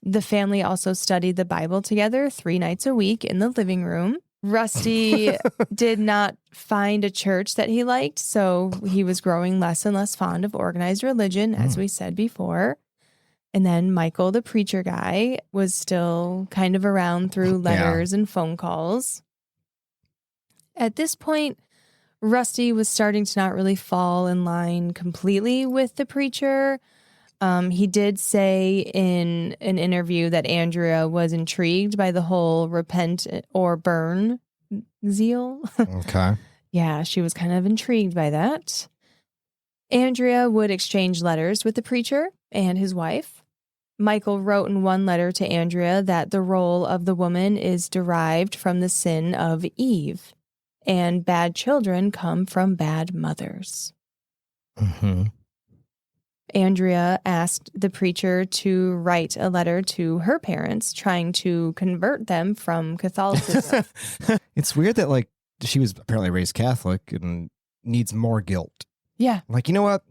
The family also studied the Bible together 3 nights a week in the living room. Rusty did not find a church that he liked, so he was growing less and less fond of organized religion, as we said before. And then Michael, the preacher guy, was still kind of around through letters and phone calls. At this point, Rusty was starting to not really fall in line completely with the preacher. He did say in an interview that Andrea was intrigued by the whole repent or burn zeal. Okay. Yeah, she was kind of intrigued by that. Andrea would exchange letters with the preacher and his wife. Michael wrote in one letter to Andrea that the role of the woman is derived from the sin of Eve, and bad children come from bad mothers. Mm-hmm. Andrea asked the preacher to write a letter to her parents, trying to convert them from Catholicism. It's weird that, like, she was apparently raised Catholic and needs more guilt. Yeah. Like, you know what?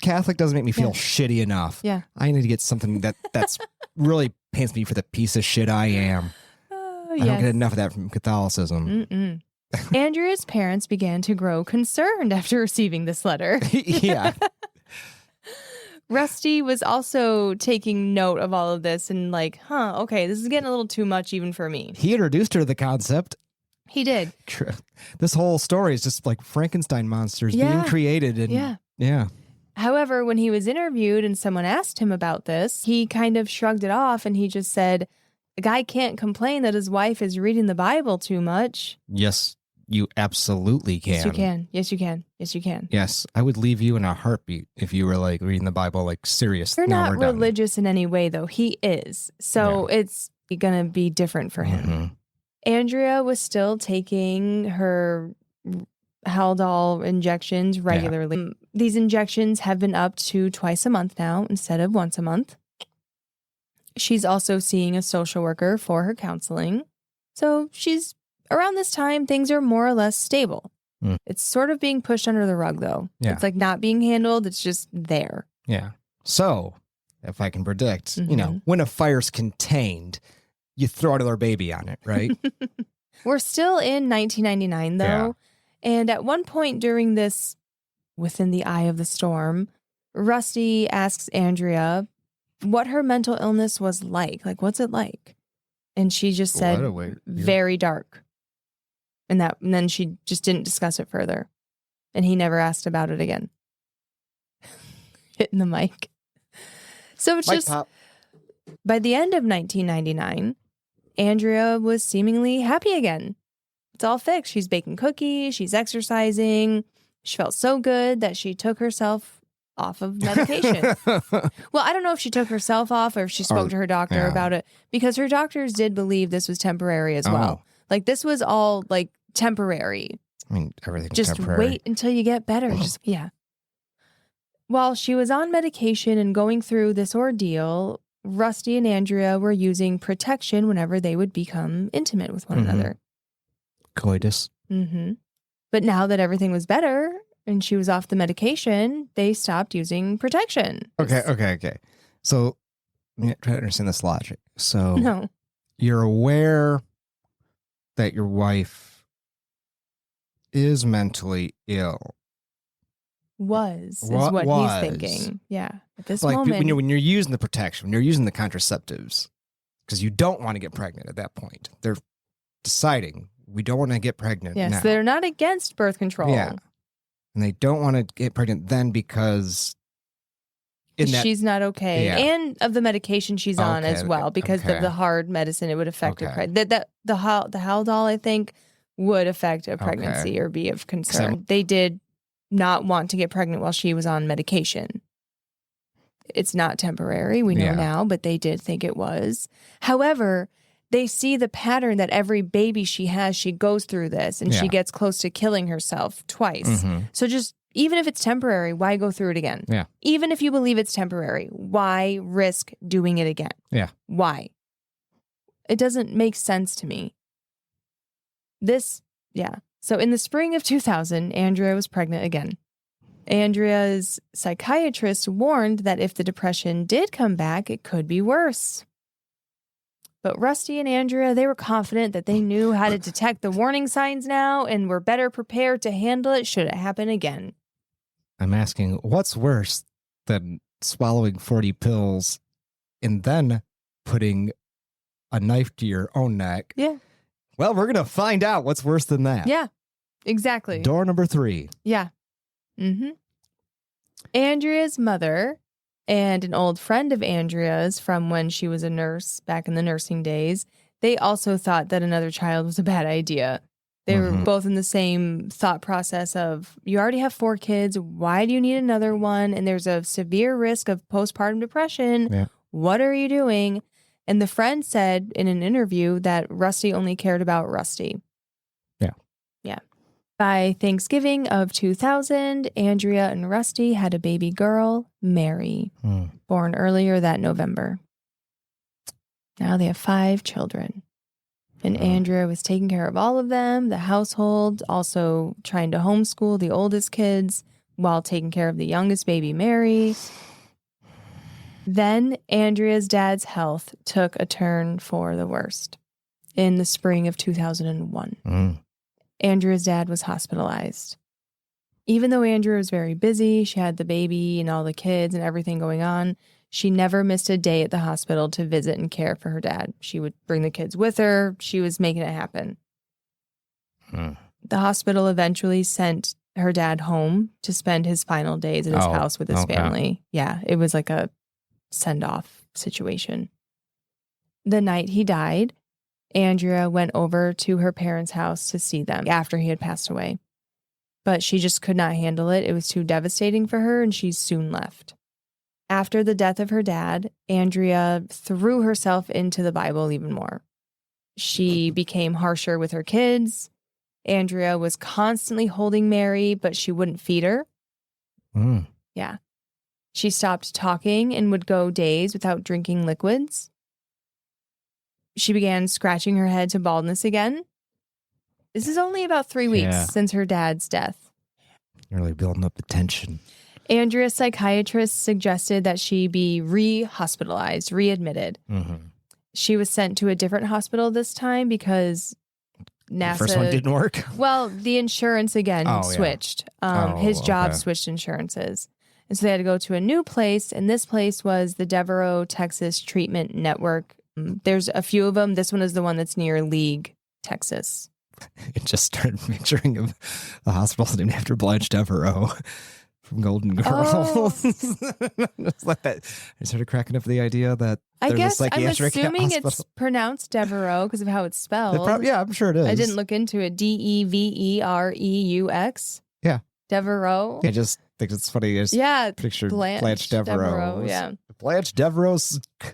Catholic doesn't make me feel shitty enough. Yeah. I need to get something that's really paints me for the piece of shit I am. I don't get enough of that from Catholicism. Mm-mm. Andrea's parents began to grow concerned after receiving this letter. Yeah. Rusty was also taking note of all of this and like, okay, this is getting a little too much even for me. He introduced her to the concept. He did. This whole story is just like Frankenstein monsters being created. And yeah. However, when he was interviewed and someone asked him about this, he kind of shrugged it off and he just said, a guy can't complain that his wife is reading the Bible too much. Yes, you absolutely can. Yes, you can. Yes, you can. Yes, you can. Yes, I would leave you in a heartbeat if you were like reading the Bible like serious. You're not religious in any way, though. He is. So it's going to be different for him. Mm-hmm. Andrea was still taking her Haldol injections regularly. Yeah. These injections have been up to twice a month now instead of once a month. She's also seeing a social worker for her counseling. So around this time, things are more or less stable. Mm. It's sort of being pushed under the rug, though. Yeah. It's like not being handled. It's just there. Yeah. So, if I can predict, when a fire's contained, you throw another baby on it, right? We're still in 1999, though. Yeah. And at one point during this, within the eye of the storm, Rusty asks Andrea what her mental illness was like. Like, what's it like? And she just said, very dark. And then she just didn't discuss it further. And he never asked about it again. Hitting the mic. So it's just, by the end of 1999, Andrea was seemingly happy again. It's all fixed. She's baking cookies. She's exercising. She felt so good that she took herself off of medication. Well, I don't know if she took herself off or if she spoke to her doctor about it, because her doctors did believe this was temporary as well. Like, this was all like temporary. I mean, everything's just temporary. Wait until you get better. While she was on medication and going through this ordeal, Rusty and Andrea were using protection whenever they would become intimate with one another. Coitus. Mm-hmm. But now that everything was better and she was off the medication, they stopped using protection. Okay. So, try to understand this logic. So, you're aware that your wife is mentally ill. Is what he's thinking. Yeah. At this moment. When you're using the protection, when you're using the contraceptives, because you don't want to get pregnant at that point. They're deciding, we don't want to get pregnant now. So they're not against birth control. Yeah. And they don't want to get pregnant then because she's not okay. Yeah. And of the medication she's on as well, because of the hard medicine, it would affect her pregnancy. The Haldol, I think, would affect a pregnancy or be of concern. They did not want to get pregnant while she was on medication. It's not temporary, we know now, but they did think it was. However, they see the pattern that every baby she has, she goes through this and she gets close to killing herself twice. Mm-hmm. So just, even if it's temporary, why go through it again? Yeah. Even if you believe it's temporary, why risk doing it again? Yeah. Why? It doesn't make sense to me. So in the spring of 2000, Andrea was pregnant again. Andrea's psychiatrist warned that if the depression did come back, it could be worse. But Rusty and Andrea, they were confident that they knew how to detect the warning signs now and were better prepared to handle it should it happen again. I'm asking, what's worse than swallowing 40 pills and then putting a knife to your own neck? Yeah. Well, we're going to find out what's worse than that. Yeah, exactly. Door number 3. Yeah. Mm-hmm. Andrea's mother and an old friend of Andrea's from when she was a nurse back in the nursing days, they also thought that another child was a bad idea. They were both in the same thought process of, you already have 4 kids, why do you need another one? And there's a severe risk of postpartum depression. Yeah. What are you doing? And the friend said in an interview that Rusty only cared about Rusty. Yeah. Yeah. By Thanksgiving of 2000, Andrea and Rusty had a baby girl, Mary, born earlier that November. Now they have 5 children. And Andrea was taking care of all of them, the household, also trying to homeschool the oldest kids while taking care of the youngest baby, Mary. Then Andrea's dad's health took a turn for the worst in the spring of 2001. Andrea's dad was hospitalized. Even though Andrea was very busy, she had the baby and all the kids and everything going on, she never missed a day at the hospital to visit and care for her dad. She would bring the kids with her. She was making it happen. The hospital eventually sent her dad home to spend his final days at his house with his family. Yeah, it was like a send-off situation. The night he died, Andrea went over to her parents' house to see them after he had passed away. But she just could not handle it. It was too devastating for her, and she soon left. After the death of her dad, Andrea threw herself into the Bible even more. She became harsher with her kids. Andrea was constantly holding Mary, but she wouldn't feed her. Yeah. She stopped talking and would go days without drinking liquids. She began scratching her head to baldness again. This is only about 3 weeks since her dad's death. You're really building up the tension. Andrea's psychiatrist suggested that she be re-hospitalized, readmitted. She was sent to a different hospital this time because NASA... The first one didn't work? Well, the insurance again switched. His job switched insurances. And so they had to go to a new place, and this place was the Devereaux, Texas Treatment Network. There's a few of them. This one is the one that's near League, Texas. It just started picturing of the hospital named after Blanche Devereaux from Golden Girls. Just like that. I started cracking up the idea that I there's guess a psychiatric I'm assuming hospital. it's pronounced Devereaux because of how it's spelled. Yeah, I'm sure it is. I didn't look into it. Devereux. Yeah. Devereaux. I just think it's funny. I just pictured Blanche Devereaux. Yeah. Blanche Devereaux.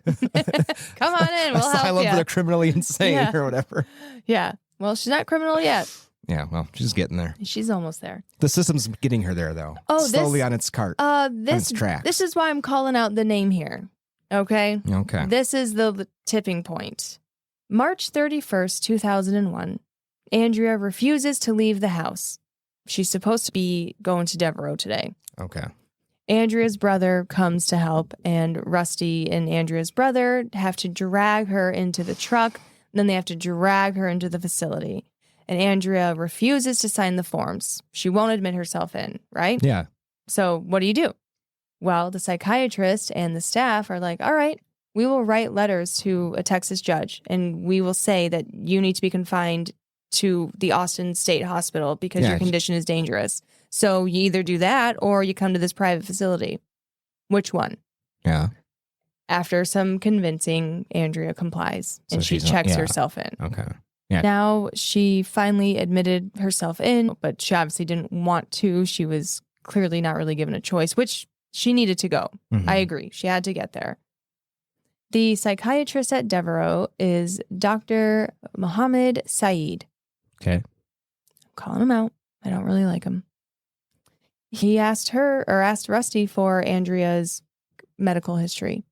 Come on in. We'll help Asylum you. for the criminally insane or whatever. Yeah. Well, she's not criminal yet. Yeah, well, she's getting there. She's almost there. The system's getting her there, though. Slowly on its cart. On its track. This is why I'm calling out the name here. Okay? Okay. This is the tipping point. March 31st, 2001. Andrea refuses to leave the house. She's supposed to be going to Devereaux today. Okay. Andrea's brother comes to help, and Rusty and Andrea's brother have to drag her into the truck. Then they have to drag her into the facility. And Andrea refuses to sign the forms. She won't admit herself in, right? Yeah. So what do you do? Well, the psychiatrist and the staff are like, all right, we will write letters to a Texas judge, and we will say that you need to be confined to the Austin State Hospital because your condition is dangerous. So you either do that or you come to this private facility. Which one? Yeah. After some convincing, Andrea complies and she checks herself in. Okay. Yeah. Now she finally admitted herself in, but she obviously didn't want to. She was clearly not really given a choice, which she needed to go. I agree. She had to get there. The psychiatrist at Devereaux is Dr. Mohammed Saeed. Okay. I'm calling him out. I don't really like him. He asked Rusty for Andrea's medical history.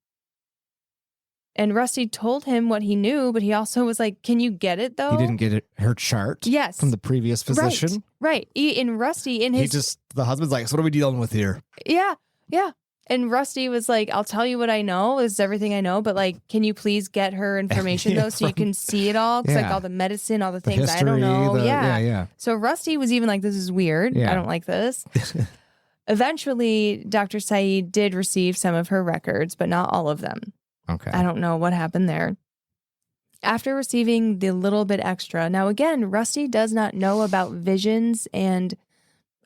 And Rusty told him what he knew, but he also was like, can you get it, though? He didn't get her chart from the previous physician? Right. The husband's like, so what are we dealing with here? Yeah. And Rusty was like, I'll tell you what I know. This is everything I know. But like, can you please get her information, though, so you can see it all? Because like all the medicine, all the things history, I don't know. Yeah. So Rusty was even like, this is weird. I don't like this. Eventually, Dr. Saeed did receive some of her records, but not all of them. Okay. I don't know what happened there. After receiving the little bit extra, now again, Rusty does not know about visions and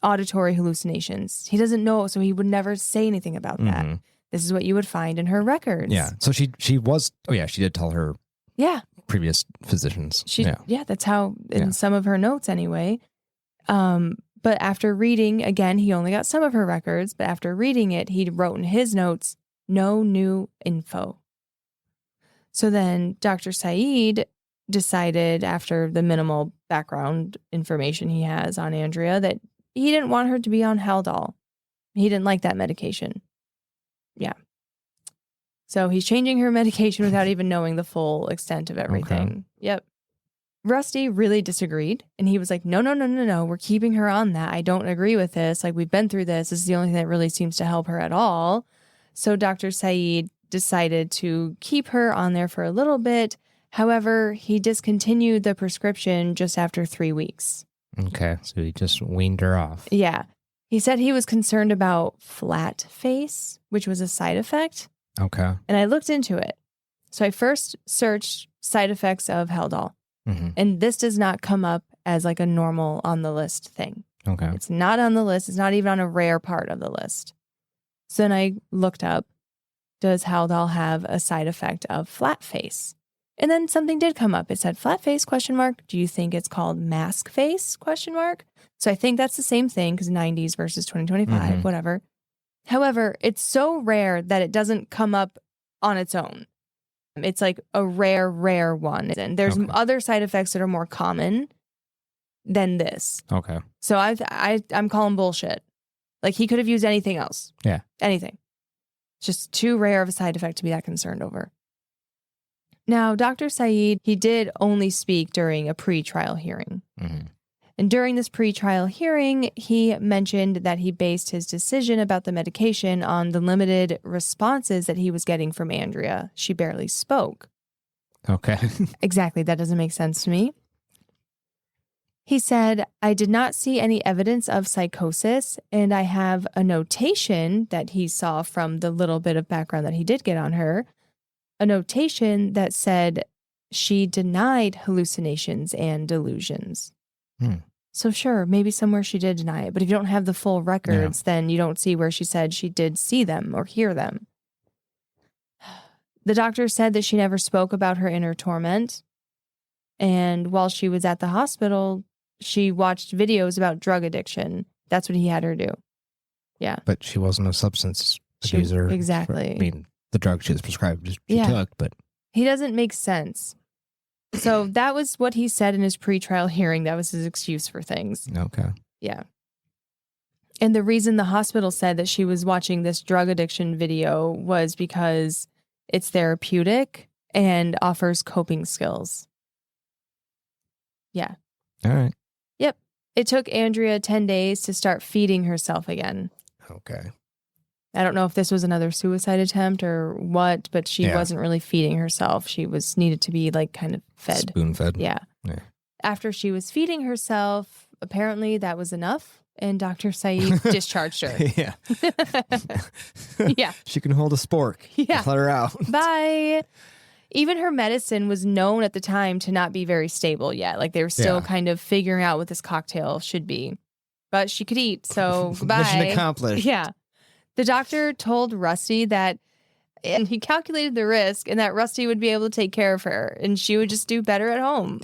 auditory hallucinations. He doesn't know, so he would never say anything about that. This is what you would find in her records. Yeah. So she did tell her previous physicians. That's how, in some of her notes anyway. But after reading, again, he only got some of her records, but after reading it, he wrote in his notes, no new info. So then Dr. Saeed decided, after the minimal background information he has on Andrea, that he didn't want her to be on Haldol. He didn't like that medication. Yeah. So he's changing her medication without even knowing the full extent of everything. Okay. Yep. Rusty really disagreed, and he was like, no, we're keeping her on that. I don't agree with this. Like, we've been through this. This is the only thing that really seems to help her at all. So Dr. Saeed decided to keep her on there for a little bit. However, he discontinued the prescription just after 3 weeks. Okay, so he just weaned her off. Yeah. He said he was concerned about flat face, which was a side effect. Okay. And I looked into it. So I first searched side effects of Haldol. Mm-hmm. And this does not come up as like a normal on the list thing. Okay. It's not on the list. It's not even on a rare part of the list. So then I looked up, does Haldol have a side effect of flat face? And then something did come up. It said flat face, ? Do you think it's called mask face, ? So I think that's the same thing because 90s versus 2025, whatever. However, it's so rare that it doesn't come up on its own. It's like a rare one. And there's other side effects that are more common than this. Okay. So I'm calling bullshit. Like, he could have used anything else. Yeah. Anything. It's just too rare of a side effect to be that concerned over. Now, Dr. Saeed, he did only speak during a pre-trial hearing. Mm-hmm. And during this pre-trial hearing, he mentioned that he based his decision about the medication on the limited responses that he was getting from Andrea. She barely spoke. Okay. Exactly. That doesn't make sense to me. He said, I did not see any evidence of psychosis, and I have a notation that he saw from the little bit of background that he did get on her, a notation that said she denied hallucinations and delusions. So sure, maybe somewhere she did deny it, but if you don't have the full records, then you don't see where she said she did see them or hear them. The doctor said that she never spoke about her inner torment, and while she was at the hospital, she watched videos about drug addiction. That's what he had her do. Yeah. But she wasn't a substance abuser. Exactly. I mean, the drug she was prescribed, she took, but... He doesn't make sense. So that was what he said in his pretrial hearing. That was his excuse for things. Okay. Yeah. And the reason the hospital said that she was watching this drug addiction video was because it's therapeutic and offers coping skills. Yeah. All right. Yep. It took Andrea 10 days to start feeding herself again. Okay. I don't know if this was another suicide attempt or what, but she wasn't really feeding herself. She was needed to be like kind of fed. Spoon fed. Yeah. After she was feeding herself, apparently that was enough. And Dr. Saeed discharged her. Yeah. Yeah. She can hold a spork. Yeah. Let her out. Bye. Even her medicine was known at the time to not be very stable yet. Like, they were still kind of figuring out what this cocktail should be. But she could eat, so goodbye. Mission accomplished. Yeah. The doctor told Rusty that, and he calculated the risk, and that Rusty would be able to take care of her, and she would just do better at home.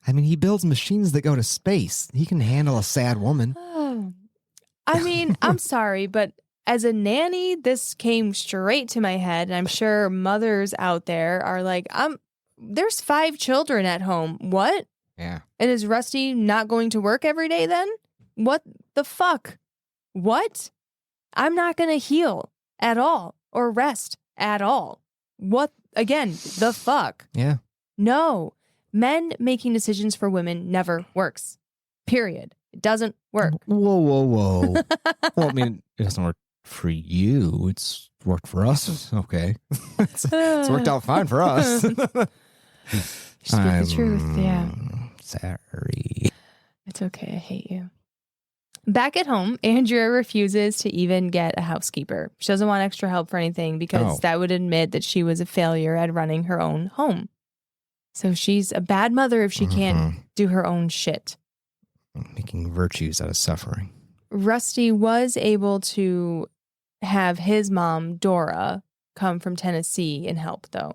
I mean, he builds machines that go to space. He can handle a sad woman. I mean, I'm sorry, but as a nanny, this came straight to my head, and I'm sure mothers out there are like, there's 5 children at home. What? Yeah. And is Rusty not going to work every day then? What the fuck? What? I'm not going to heal at all or rest at all. What? Again, the fuck? Yeah. No. Men making decisions for women never works. Period. It doesn't work. Whoa. Well, I mean, it doesn't work for you. It's worked for us. Okay. It's worked out fine for us. Speak the truth. Yeah. Sorry. It's okay. I hate you. Back at home, Andrea refuses to even get a housekeeper. She doesn't want extra help for anything because that would admit that she was a failure at running her own home. So she's a bad mother if she can't do her own shit. Making virtues out of suffering. Rusty was able to have his mom, Dora, come from Tennessee and help, though.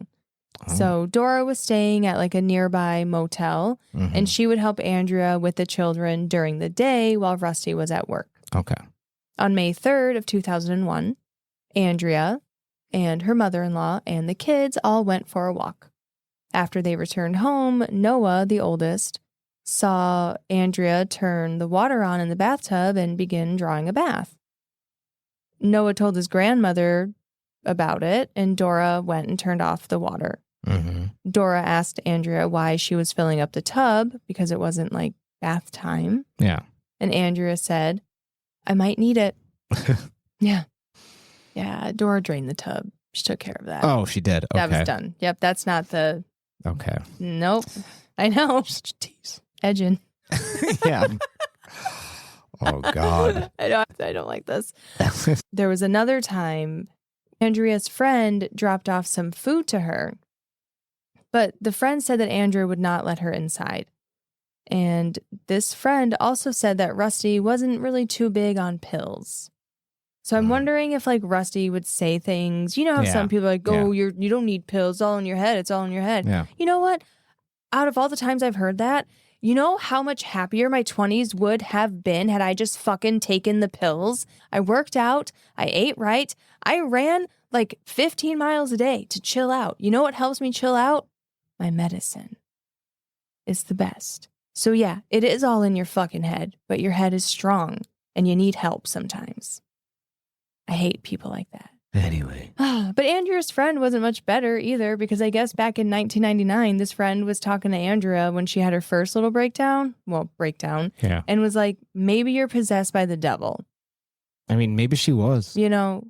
So Dora was staying at like a nearby motel, and she would help Andrea with the children during the day while Rusty was at work. Okay. On May 3rd of 2001, Andrea and her mother-in-law and the kids all went for a walk. After they returned home, Noah, the oldest, saw Andrea turn the water on in the bathtub and begin drawing a bath. Noah told his grandmother about it, and Dora went and turned off the water. Mm-hmm. Dora asked Andrea why she was filling up the tub because it wasn't like bath time. Yeah. And Andrea said, I might need it. Yeah. Yeah. Dora drained the tub. She took care of that. Oh, she did. Okay. That was done. Yep. That's not the. Okay. Nope. I know. Such a tease. Edging. Yeah. Oh, God. I don't like this. There was another time Andrea's friend dropped off some food to her, but the friend said that Andrea would not let her inside. And this friend also said that Rusty wasn't really too big on pills. So I'm wondering if like Rusty would say things, you know how some people are like, oh, you don't need pills, it's all in your head. It's all in your head. Yeah. You know what? Out of all the times I've heard that, you know how much happier my 20s would have been had I just fucking taken the pills? I worked out. I ate right. I ran like 15 miles a day to chill out. You know what helps me chill out? My medicine. It's the best. So yeah, it is all in your fucking head, but your head is strong and you need help sometimes. I hate people like that. Anyway. But Andrea's friend wasn't much better either, because I guess back in 1999, this friend was talking to Andrea when she had her first little breakdown. Yeah. And was like, maybe you're possessed by the devil. I mean, maybe she was. You know,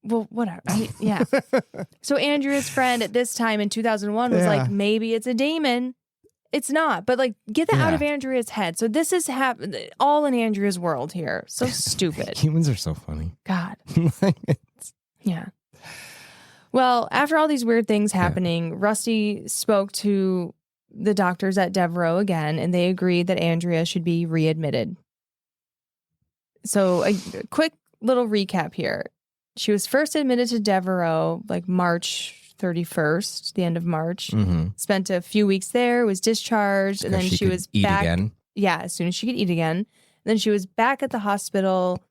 well, whatever. Yeah. So Andrea's friend at this time in 2001 was like, maybe it's a demon. It's not, but like, get that out of Andrea's head. So this is all in Andrea's world here. So stupid. Humans are so funny. God. Yeah. Well, after all these weird things happening, Rusty spoke to the doctors at Devereaux again, and they agreed that Andrea should be readmitted. So a quick little recap here. She was first admitted to Devereaux like March 31st, the end of March. Mm-hmm. Spent a few weeks there, was discharged, and then she was back. Again. Yeah, as soon as she could eat again. Then she was back at the hospital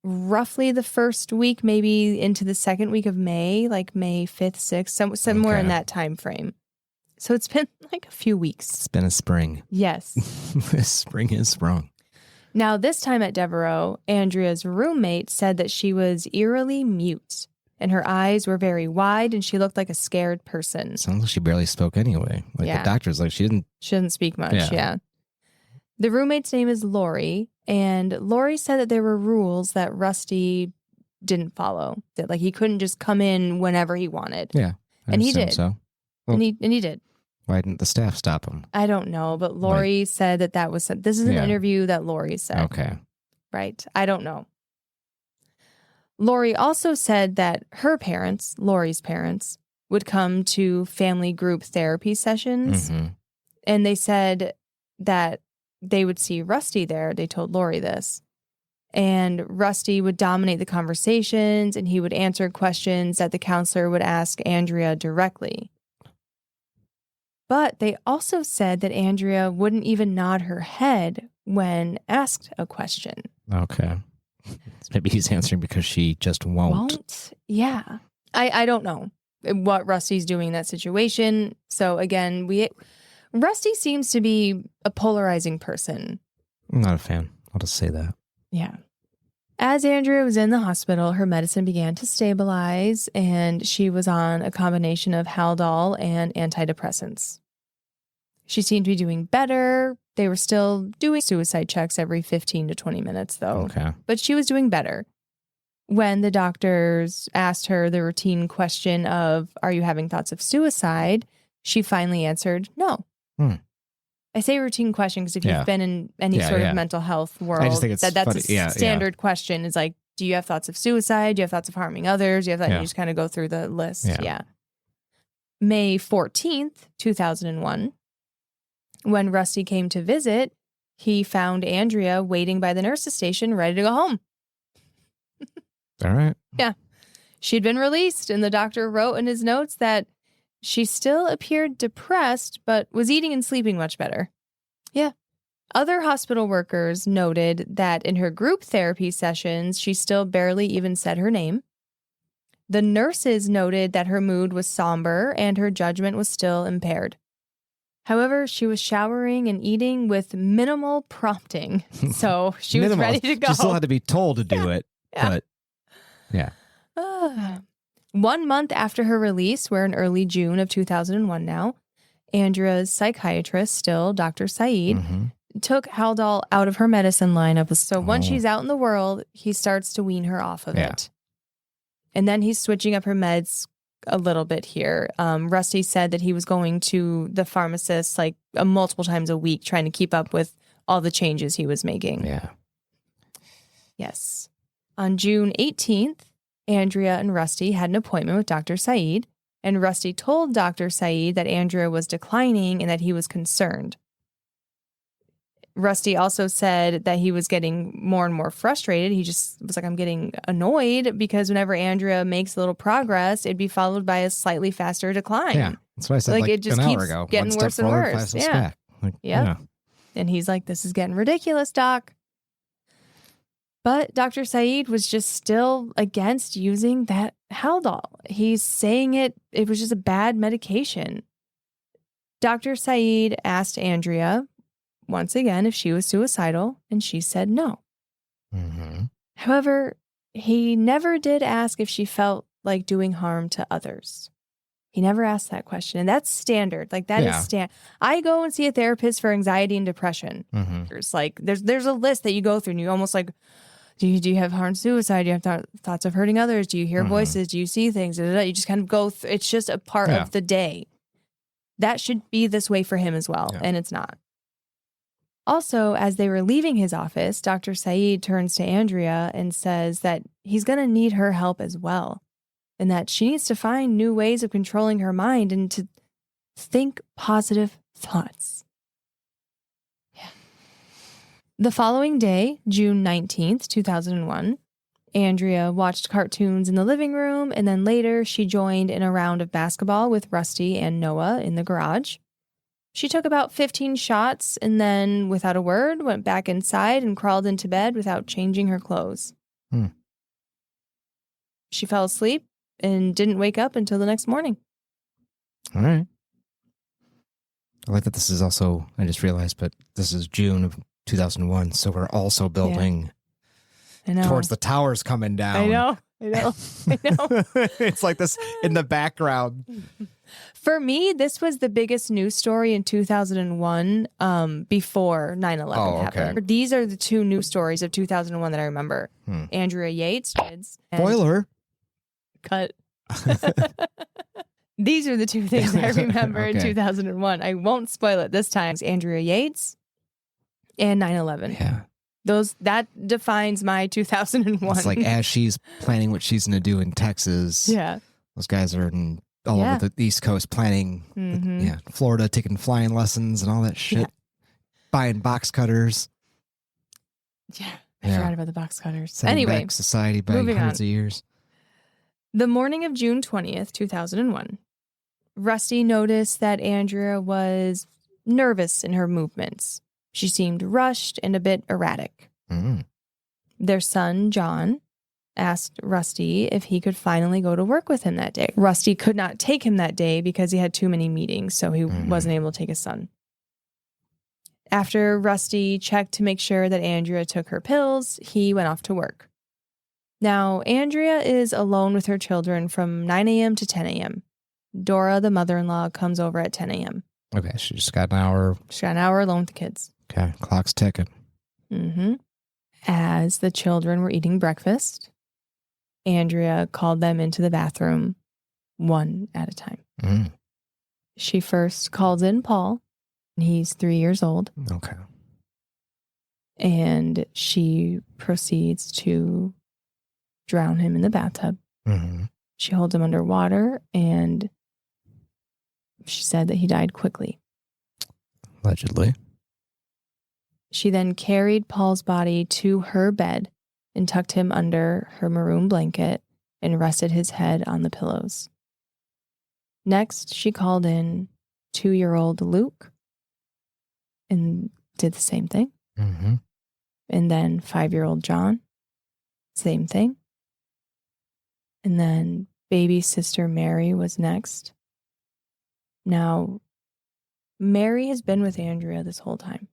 roughly the first week, maybe into the second week of May, like May 5th, 6th, somewhere in that time frame. So it's been like a few weeks. It's been a spring. Yes. Spring is sprung. Now, this time at Devereaux, Andrea's roommate said that she was eerily mute and her eyes were very wide and she looked like a scared person. Sounds like she barely spoke anyway. Like the doctor's like, she didn't speak much. Yeah. The roommate's name is Lori, and Lori said that there were rules that Rusty didn't follow. That like he couldn't just come in whenever he wanted. Yeah. And he did. So. Well, and he did. Why didn't the staff stop him? I don't know, but Lori said that was this is an interview that Lori said. Okay. Right. I don't know. Lori also said that her parents, Lori's parents, would come to family group therapy sessions. Mm-hmm. And they said that they would see Rusty there. They told Lori this. And Rusty would dominate the conversations and he would answer questions that the counselor would ask Andrea directly. But they also said that Andrea wouldn't even nod her head when asked a question. Okay. Maybe he's answering because she just won't. Yeah. I don't know what Rusty's doing in that situation. So again, Rusty seems to be a polarizing person. I'm not a fan. I'll just say that. Yeah. As Andrea was in the hospital, her medicine began to stabilize and she was on a combination of Haldol and antidepressants. She seemed to be doing better. They were still doing suicide checks every 15 to 20 minutes, though. Okay. But she was doing better. When the doctors asked her the routine question of, are you having thoughts of suicide? She finally answered, no. I say routine question because if you've been in any sort of mental health world, I just think it's that's funny. A standard question is like, do you have thoughts of suicide? Do you have thoughts of harming others? Do you have that? You just kind of go through the list. Yeah. May 14th, 2001. When Rusty came to visit, he found Andrea waiting by the nurse's station, ready to go home. All right. Yeah. She'd been released, and the doctor wrote in his notes that she still appeared depressed, but was eating and sleeping much better. Yeah. Other hospital workers noted that in her group therapy sessions, she still barely even said her name. The nurses noted that her mood was somber and her judgment was still impaired. However, she was showering and eating with minimal prompting, so she was ready to go. She still had to be told to do it, but yeah. 1 month after her release, we're in early June of 2001 now, Andrea's psychiatrist, still Dr. Saeed, took Haldol out of her medicine lineup. So once she's out in the world, he starts to wean her off of it. And then he's switching up her meds a little bit here. Rusty said that he was going to the pharmacist like multiple times a week, trying to keep up with all the changes he was making. Yeah. Yes. On June 18th, Andrea and Rusty had an appointment with Dr. Saeed, and Rusty told Dr. Saeed that Andrea was declining and that he was concerned. Rusty also said that he was getting more and more frustrated. He just was like, I'm getting annoyed because whenever Andrea makes a little progress, it'd be followed by a slightly faster decline. Yeah, that's what I said like it just an keeps hour ago. Getting worse and worse. Yeah. Yeah. And he's like, this is getting ridiculous, Doc. But Dr. Saeed was just still against using that Haldol. He's saying it was just a bad medication. Dr. Saeed asked Andrea once again if she was suicidal, and she said no. However, he never did ask if she felt like doing harm to others. He never asked that question, and that's standard. Like that is standard. I go and see a therapist for anxiety and depression. There's like there's a list that you go through, and you almost like, do you have harm suicide? Do you have thoughts of hurting others? Do you hear voices? Do you see things? You just kind of go through. It's just a part of the day. That should be this way for him as well, and it's not. Also, as they were leaving his office, Dr. Saeed turns to Andrea and says that he's going to need her help as well, and that she needs to find new ways of controlling her mind and to think positive thoughts. Yeah. The following day, June 19th, 2001, Andrea watched cartoons in the living room, and then later she joined in a round of basketball with Rusty and Noah in the garage. She took about 15 shots and then, without a word, went back inside and crawled into bed without changing her clothes. She fell asleep and didn't wake up until the next morning. All right. I like that this is also, I just realized, but this is June of 2001, so we're also building towards the towers coming down. I know. It's like this in the background. For me, this was the biggest news story in 2001 before 9/11 happened. These are the two news stories of 2001 that I remember. Andrea Yates kids. Spoiler. Cut. These are the two things I remember in 2001. I won't spoil it this time. It's Andrea Yates and 9/11. Yeah. That defines my 2001. It's like as she's planning what she's going to do in Texas. Yeah. Those guys are all over the East Coast planning. Florida, taking flying lessons and all that shit. Yeah. Buying box cutters. Yeah. I forgot about the box cutters. Setting back society by hundreds of years. The morning of June 20th, 2001, Rusty noticed that Andrea was nervous in her movements. She seemed rushed and a bit erratic. Their son, John, asked Rusty if he could finally go to work with him that day. Rusty could not take him that day because he had too many meetings, so he wasn't able to take his son. After Rusty checked to make sure that Andrea took her pills, he went off to work. Now, Andrea is alone with her children from 9 a.m. to 10 a.m. Dora, the mother-in-law, comes over at 10 a.m. Okay, she just got an hour. She got an hour alone with the kids. Okay, clock's ticking. As the children were eating breakfast, Andrea called them into the bathroom one at a time. She first calls in Paul. He's 3 years old. Okay. And she proceeds to drown him in the bathtub. She holds him underwater, and she said that he died quickly. Allegedly. She then carried Paul's body to her bed and tucked him under her maroon blanket and rested his head on the pillows. Next, she called in 2-year-old Luke and did the same thing. And then 5-year-old John, same thing. And then baby sister Mary was next. Now, Mary has been with Andrea this whole time.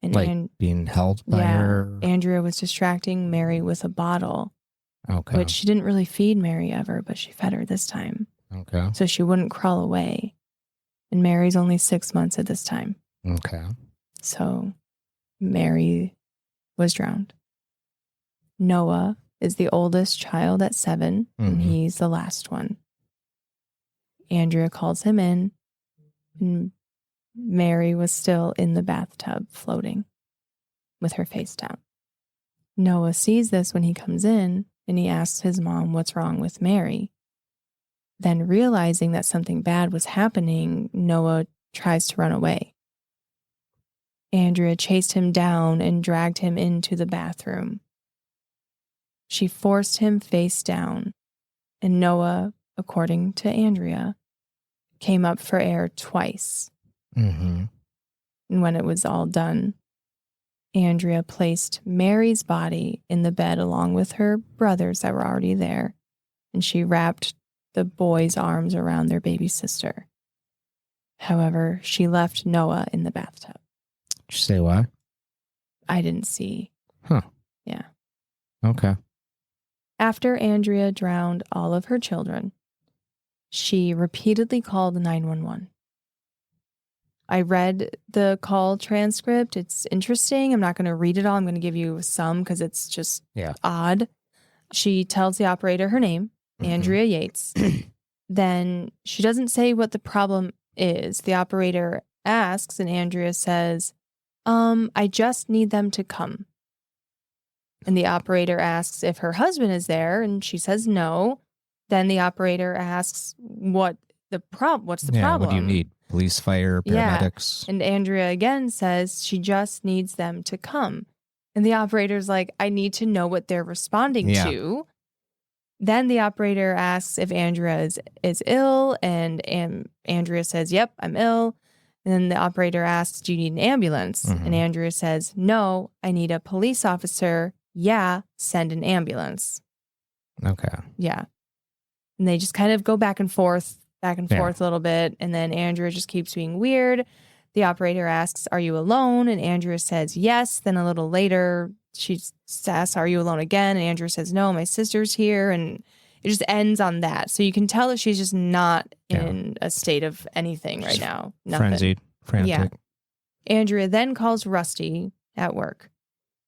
And being held by her? Andrea was distracting Mary with a bottle. Okay. Which she didn't really feed Mary ever, but she fed her this time. Okay. So she wouldn't crawl away. And Mary's only 6 months at this time. Okay. So Mary was drowned. Noah is the oldest child at 7, and he's the last one. Andrea calls him in, and Mary was still in the bathtub floating with her face down. Noah sees this when he comes in, and he asks his mom what's wrong with Mary. Then realizing that something bad was happening, Noah tries to run away. Andrea chased him down and dragged him into the bathroom. She forced him face down, and Noah, according to Andrea, came up for air twice. And when it was all done, Andrea placed Mary's body in the bed along with her brothers that were already there, and she wrapped the boys' arms around their baby sister. However, she left Noah in the bathtub. Did you say why? I didn't see. Huh. Yeah. Okay. After Andrea drowned all of her children, she repeatedly called 911. I read the call transcript. It's interesting. I'm not going to read it all. I'm going to give you some because it's just odd. She tells the operator her name, Andrea Yates. Then she doesn't say what the problem is. The operator asks, and Andrea says, I just need them to come. And the operator asks if her husband is there, and she says no. Then the operator asks what's the problem? What do you need? Police, fire, paramedics? Yeah. And Andrea again says she just needs them to come. And the operator's like, I need to know what they're responding to. Then the operator asks if Andrea is ill, and Andrea says, yep, I'm ill. And then the operator asks, do you need an ambulance? And Andrea says, no, I need a police officer. Yeah, send an ambulance. Okay. Yeah. And they just kind of go back and forth a little bit. And then Andrea just keeps being weird. The operator asks, are you alone? And Andrea says, yes. Then a little later, she asks, are you alone again? And Andrea says, no, my sister's here. And it just ends on that. So you can tell that she's just not in a state of anything right now. Nothing. Frenzied, frantic. Yeah. Andrea then calls Rusty at work.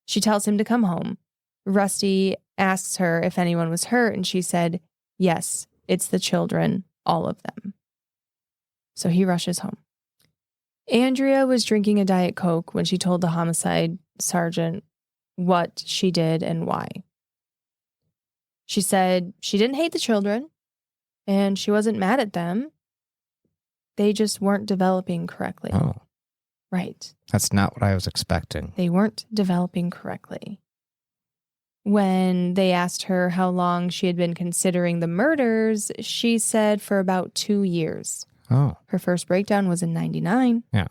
She tells him to come home. Rusty asks her if anyone was hurt, and she said, yes, it's the children, all of them. So he rushes home. Andrea was drinking a Diet Coke when she told the homicide sergeant what she did and why. She said she didn't hate the children, and she wasn't mad at them. They just weren't developing correctly. Oh. Right. That's not what I was expecting. They weren't developing correctly. When they asked her how long she had been considering the murders, she said for about 2 years. Oh. Her first breakdown was in 1999. Yeah.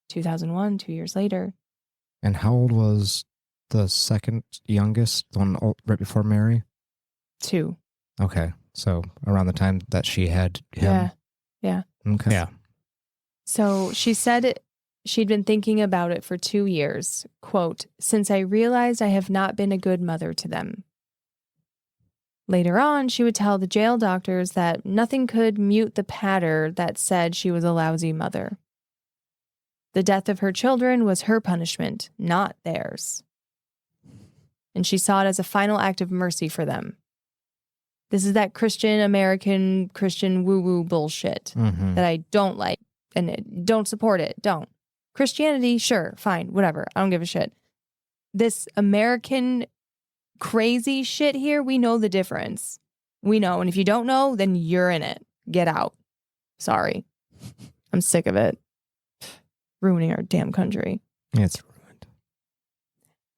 2001, 2 years later. And how old was the second youngest, the one right before Mary? 2. Okay. So around the time that she had him. Yeah. Okay. Yeah. So she said she'd been thinking about it for 2 years. Quote, since I realized I have not been a good mother to them. Later on, she would tell the jail doctors that nothing could mute the patter that said she was a lousy mother. The death of her children was her punishment, not theirs. And she saw it as a final act of mercy for them. This is that American Christian woo-woo bullshit that I don't like and don't support it. Don't. Christianity, sure, fine, whatever. I don't give a shit. This American crazy shit here, we know the difference. We know. And if you don't know, then you're in it. Get out. Sorry. I'm sick of it. Ruining our damn country. It's ruined.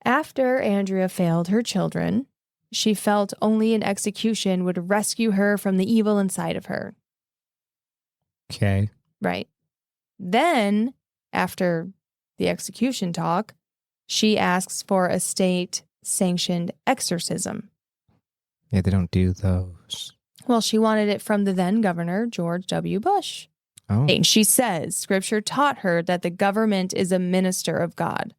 After Andrea failed her children, she felt only an execution would rescue her from the evil inside of her. Okay. Right. Then, after the execution talk, she asks for a state-sanctioned exorcism. Yeah, they don't do those. Well, she wanted it from the then governor, George W. Bush. Oh. And she says scripture taught her that the government is a minister of God.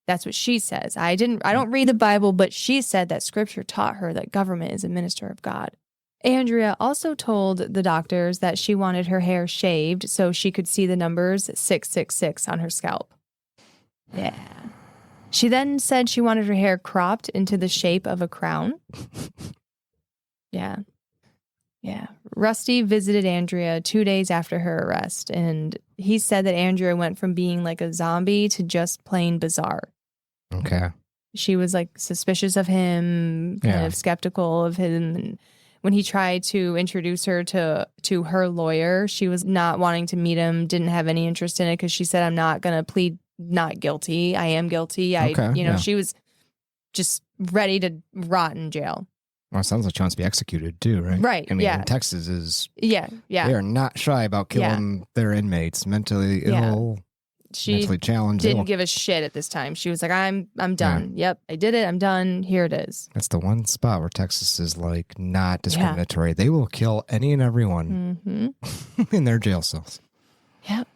That's what she says. I don't read the Bible, but she said that scripture taught her that government is a minister of God. Andrea also told the doctors that she wanted her hair shaved so she could see the numbers 666 on her scalp. Yeah. She then said she wanted her hair cropped into the shape of a crown. Yeah. Yeah. Rusty visited Andrea 2 days after her arrest, and he said that Andrea went from being like a zombie to just plain bizarre. Okay. She was like suspicious of him, kind of skeptical of him. And when he tried to introduce her to her lawyer, she was not wanting to meet him, didn't have any interest in it because she said, I'm not going to plead not guilty. I am guilty. She was just ready to rot in jail. Well, it sounds like she wants to be executed too, right? Right. I mean, in Texas they are not shy about killing their inmates, mentally ill, mentally challenged. Didn't give a shit at this time. She was like, I'm done. Yeah. Yep, I did it. I'm done. Here it is. That's the one spot where Texas is like not discriminatory. They will kill any and everyone in their jail cells. Yep.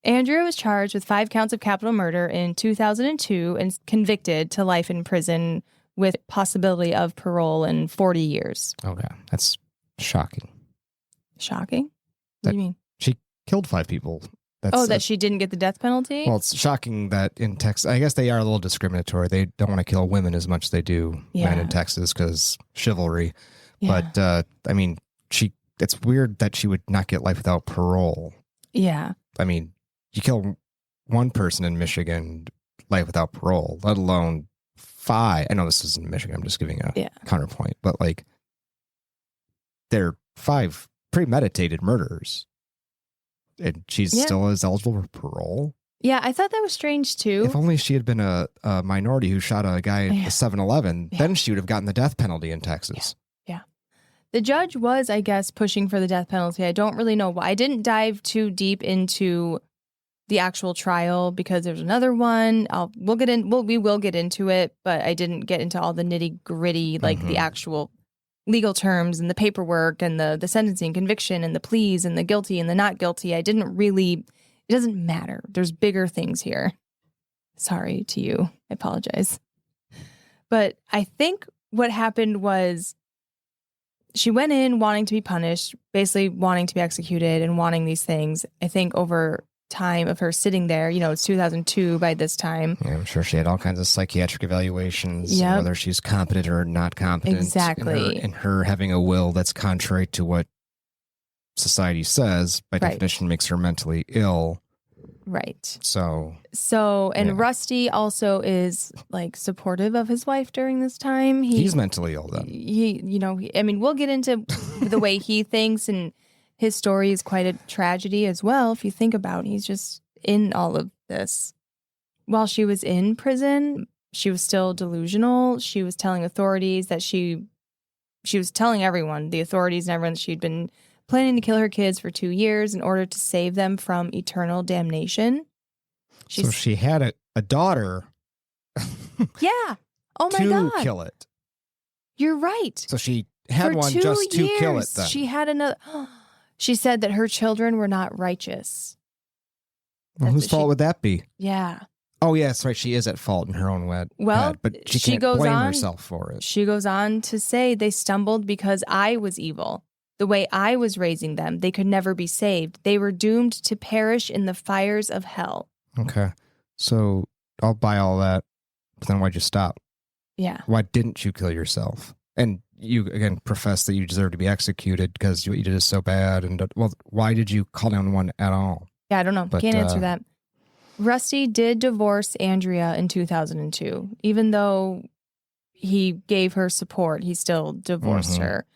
Andrea was charged with 5 counts of capital murder in 2002 and convicted to life in prison with possibility of parole in 40 years. Okay. That's shocking. Shocking? What do you mean? She killed 5 people. That she didn't get the death penalty? Well, it's shocking that in Texas, I guess they are a little discriminatory. They don't want to kill women as much as they do men in Texas because chivalry. Yeah. But, I mean, it's weird that she would not get life without parole. Yeah. I mean, you kill one person in Michigan, life without parole, let alone 5. I know this isn't Michigan. I'm just giving a counterpoint, but like they're 5 premeditated murders, and she's still is eligible for parole. Yeah, I thought that was strange too. If only she had been a minority who shot a guy at the 7-Eleven, then she would have gotten the death penalty in Texas. Yeah. The judge was, I guess, pushing for the death penalty. I don't really know why. I didn't dive too deep into the actual trial because there's another one. We will get into it, but I didn't get into all the nitty gritty, like the actual legal terms and the paperwork and the sentencing, conviction and the pleas and the guilty and the not guilty. It doesn't matter. There's bigger things here. Sorry to you. I apologize. But I think what happened was she went in wanting to be punished, basically wanting to be executed and wanting these things. I think over time of her sitting there, it's 2002 by this time. Yeah, I'm sure she had all kinds of psychiatric evaluations, whether she's competent or not competent. Exactly. And her having a will that's contrary to what society says, by definition, makes her mentally ill. Right. So, Rusty also is like supportive of his wife during this time. He's mentally ill then. We'll get into the way he thinks, and his story is quite a tragedy as well. If you think about it, he's just in all of this. While she was in prison, she was still delusional. She was telling authorities that she was telling everyone, the authorities and everyone, that she'd been planning to kill her kids for 2 years in order to save them from eternal damnation. So she had a daughter. Yeah. Oh my God. To kill it. You're right. So she had one just to kill it then. She had another. She said that her children were not righteous. Well, whose fault would that be? Yeah. Oh, yeah, that's right. She is at fault in her own head. But she can't blame herself for it. She goes on to say, they stumbled because I was evil. The way I was raising them, they could never be saved. They were doomed to perish in the fires of hell. Okay. So I'll buy all that. But then why'd you stop? Yeah. Why didn't you kill yourself? And you, again, profess that you deserve to be executed because what you did is so bad. And, why did you call 911 at all? Yeah, I don't know. Can't answer that. Rusty did divorce Andrea in 2002. Even though he gave her support, he still divorced her.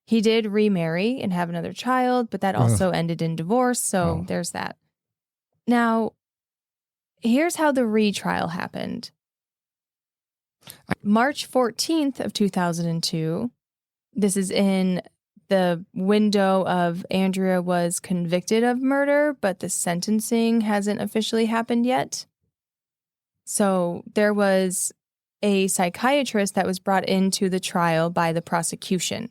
He did remarry and have another child, but that also ended in divorce. So there's that. Now, here's how the retrial happened. March 14th of 2002, this is in the window of Andrea was convicted of murder, but the sentencing hasn't officially happened yet. So there was a psychiatrist that was brought into the trial by the prosecution.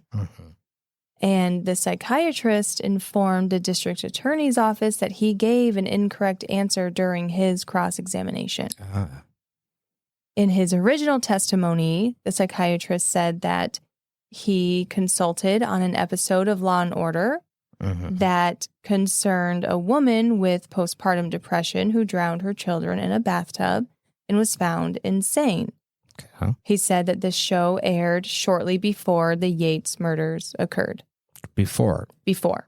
And the psychiatrist informed the district attorney's office that he gave an incorrect answer during his cross-examination. In his original testimony, the psychiatrist said that he consulted on an episode of Law & Order that concerned a woman with postpartum depression who drowned her children in a bathtub and was found insane. Okay. He said that this show aired shortly before the Yates murders occurred. Before.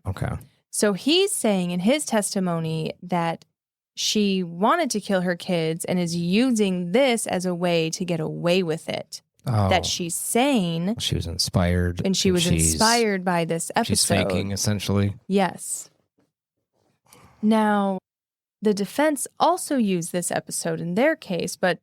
Okay. So he's saying in his testimony that she wanted to kill her kids and is using this as a way to get away with it. Oh. That she's sane. She was inspired. And she was inspired by this episode. She's faking, essentially. Yes. Now, the defense also used this episode in their case, but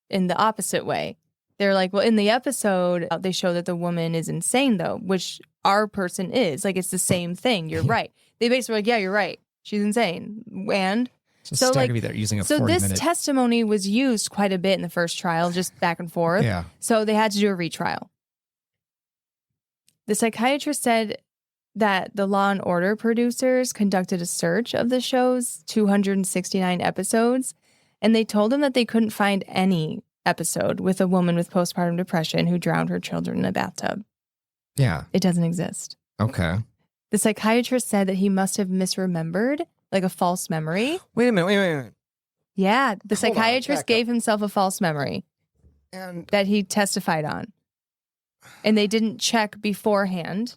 in the opposite way. They're like, well, in the episode, they show that the woman is insane, though, which our person is. Like, it's the same thing. You're right. They basically were like, yeah, you're right. She's insane. And so like, they're using a so this 40-minute... testimony was used quite a bit in the first trial, just back and forth. Yeah. So they had to do a retrial. The psychiatrist said that the Law & Order producers conducted a search of the show's 269 episodes, and they told him that they couldn't find any episode with a woman with postpartum depression who drowned her children in a bathtub. Yeah. It doesn't exist. Okay. The psychiatrist said that he must have misremembered, like a false memory. Wait a minute. Yeah, the psychiatrist gave himself a false memory and that he testified on. And they didn't check beforehand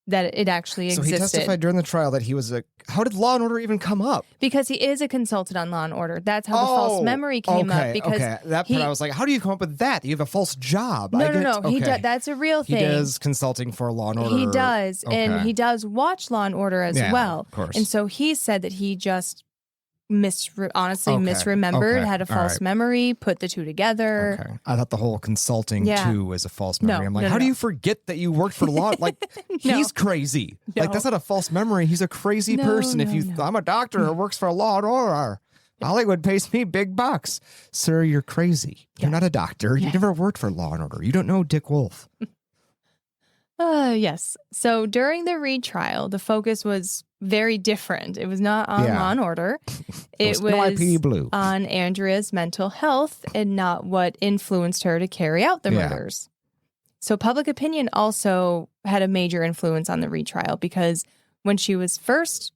that it actually existed. So he testified during the trial that he was how did Law & Order even come up? Because he is a consultant on Law & Order. That's how the false memory came up. Because that part I was like, how do you come up with that? You have a false job. No. That's a real thing. He does consulting for Law & Order. He does. Okay. And he does watch Law & Order as well. Of course. And so he said that he just misremembered, had a false memory, put the two together. Okay. I thought the whole consulting too was a false memory. I'm like, how do you forget that you worked for Law? Like, he's crazy. No. Like, that's not a false memory. He's a crazy person. I'm a doctor who works for Law & Order. Hollywood pays me big bucks. Sir, you're crazy. You're not a doctor. You never worked for Law & Order. You don't know Dick Wolf. Yes. So during the retrial, the focus was very different. It was not on Law & Order. It was NYPD Blue. On Andrea's mental health and not what influenced her to carry out the murders. So public opinion also had a major influence on the retrial because when she was first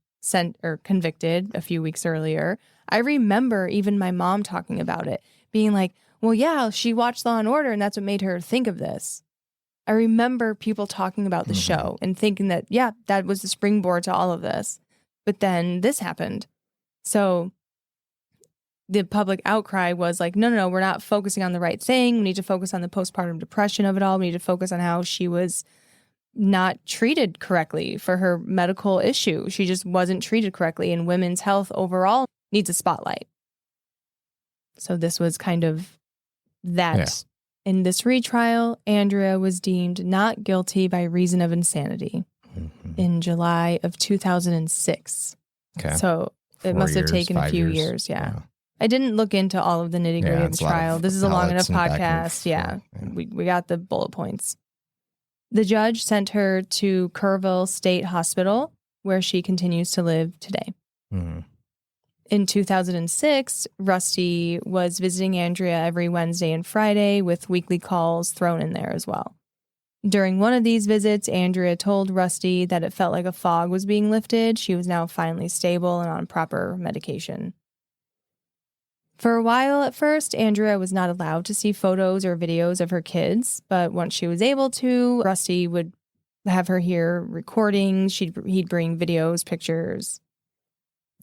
convicted a few weeks earlier, I remember even my mom talking about it, being like, well, yeah, she watched Law & Order and that's what made her think of this. I remember people talking about the show and thinking that, that was the springboard to all of this. But then this happened. So the public outcry was like, no, we're not focusing on the right thing. We need to focus on the postpartum depression of it all. We need to focus on how she was not treated correctly for her medical issue. She just wasn't treated correctly, and women's health overall needs a spotlight. So this was kind of that. Yeah. In this retrial, Andrea was deemed not guilty by reason of insanity in July of 2006. Okay. So it must have taken a few years. Yeah. I didn't look into all of the nitty-gritty of the trial. This is a long enough podcast. Yeah. We got the bullet points. The judge sent her to Kerrville State Hospital, where she continues to live today. Mm-hmm. In 2006, Rusty was visiting Andrea every Wednesday and Friday with weekly calls thrown in there as well. During one of these visits, Andrea told Rusty that it felt like a fog was being lifted. She was now finally stable and on proper medication. For a while at first, Andrea was not allowed to see photos or videos of her kids, but once she was able to, Rusty would have her hear recordings. He'd bring videos, pictures.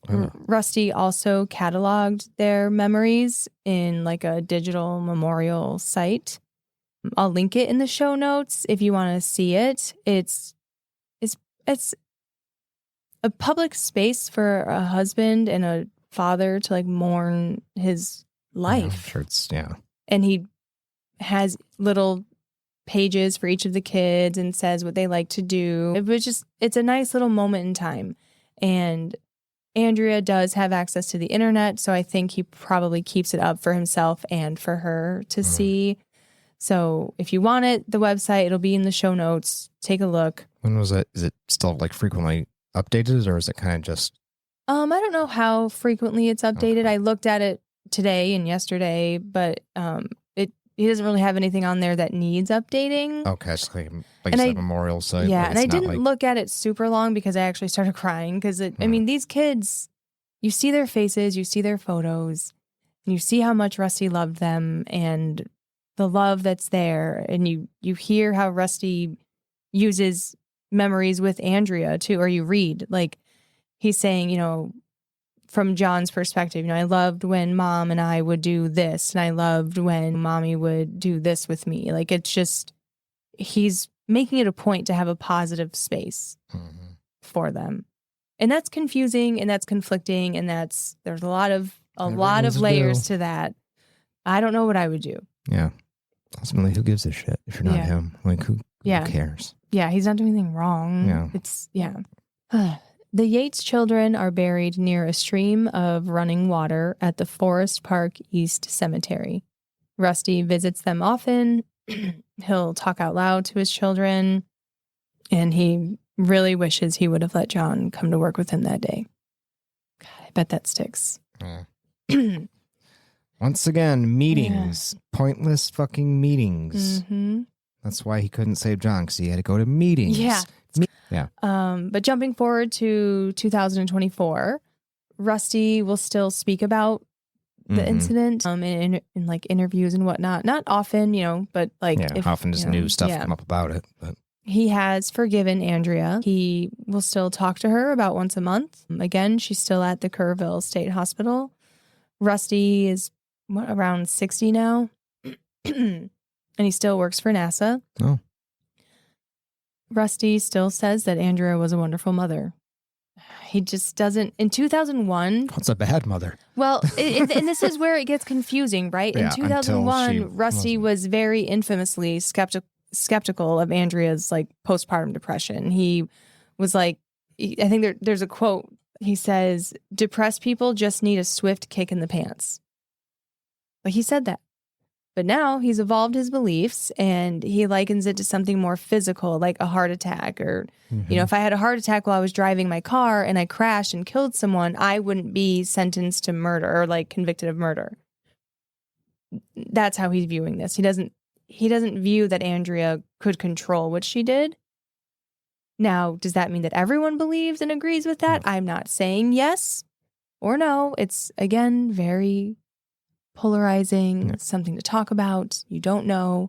Rusty also cataloged their memories in like a digital memorial site. I'll link it in the show notes if you want to see it. It's a public space for a husband and a father to like mourn his life. And he has little pages for each of the kids and says what they like to do. It's a nice little moment in time. And Andrea does have access to the internet, so I think he probably keeps it up for himself and for her to see. So if you want it, the website, it'll be in the show notes. Take a look. When was it? Is it still like frequently updated, or is it kind of just? I don't know how frequently it's updated. Okay. I looked at it today and yesterday, but he doesn't really have anything on there that needs updating. Okay, it's like you said, memorial site. Yeah, and I didn't look at it super long because I actually started crying because I mean, these kids, you see their faces, you see their photos, and you see how much Rusty loved them and the love that's there, and you hear how Rusty uses memories with Andrea too, or you read like he's saying, you know, from John's perspective, you know, I loved when Mom and I would do this, and I loved when Mommy would do this with me. Like, it's just, he's making it a point to have a positive space for them. And that's confusing, and that's conflicting, and there's a lot of layers to that. I don't know what I would do. Yeah. Ultimately, who gives a shit if you're not him? Like, who cares? Yeah, he's not doing anything wrong. Yeah. It's, The Yates children are buried near a stream of running water at the Forest Park East Cemetery. Rusty visits them often. He'll talk out loud to his children, and he really wishes he would have let John come to work with him that day. God, I bet that sticks. Once again, meetings. Pointless fucking meetings. Mm-hmm. That's why he couldn't save John, because he had to go to meetings. Yeah. Yeah. But jumping forward to 2024, Rusty will still speak about the incident in like interviews and whatnot. Not often, you know, but like how often does new stuff come up about it? But he has forgiven Andrea. He will still talk to her about once a month. Again, she's still at the Kerrville State Hospital. Rusty is around 60 now, and he still works for NASA. Oh. Rusty still says that Andrea was a wonderful mother. He just doesn't. In 2001... What's a bad mother? Well, and this is where it gets confusing, right? In 2001, Rusty was very infamously skeptical of Andrea's like postpartum depression. He was like, I think there's a quote. He says, "Depressed people just need a swift kick in the pants." Like, he said that. But now he's evolved his beliefs, and he likens it to something more physical, like a heart attack. Or, you know, if I had a heart attack while I was driving my car and I crashed and killed someone, I wouldn't be sentenced to murder or like convicted of murder. That's how he's viewing this. He doesn't view that Andrea could control what she did. Now, does that mean that everyone believes and agrees with that? No. I'm not saying yes or no. It's, again, very polarizing, something to talk about. You don't know.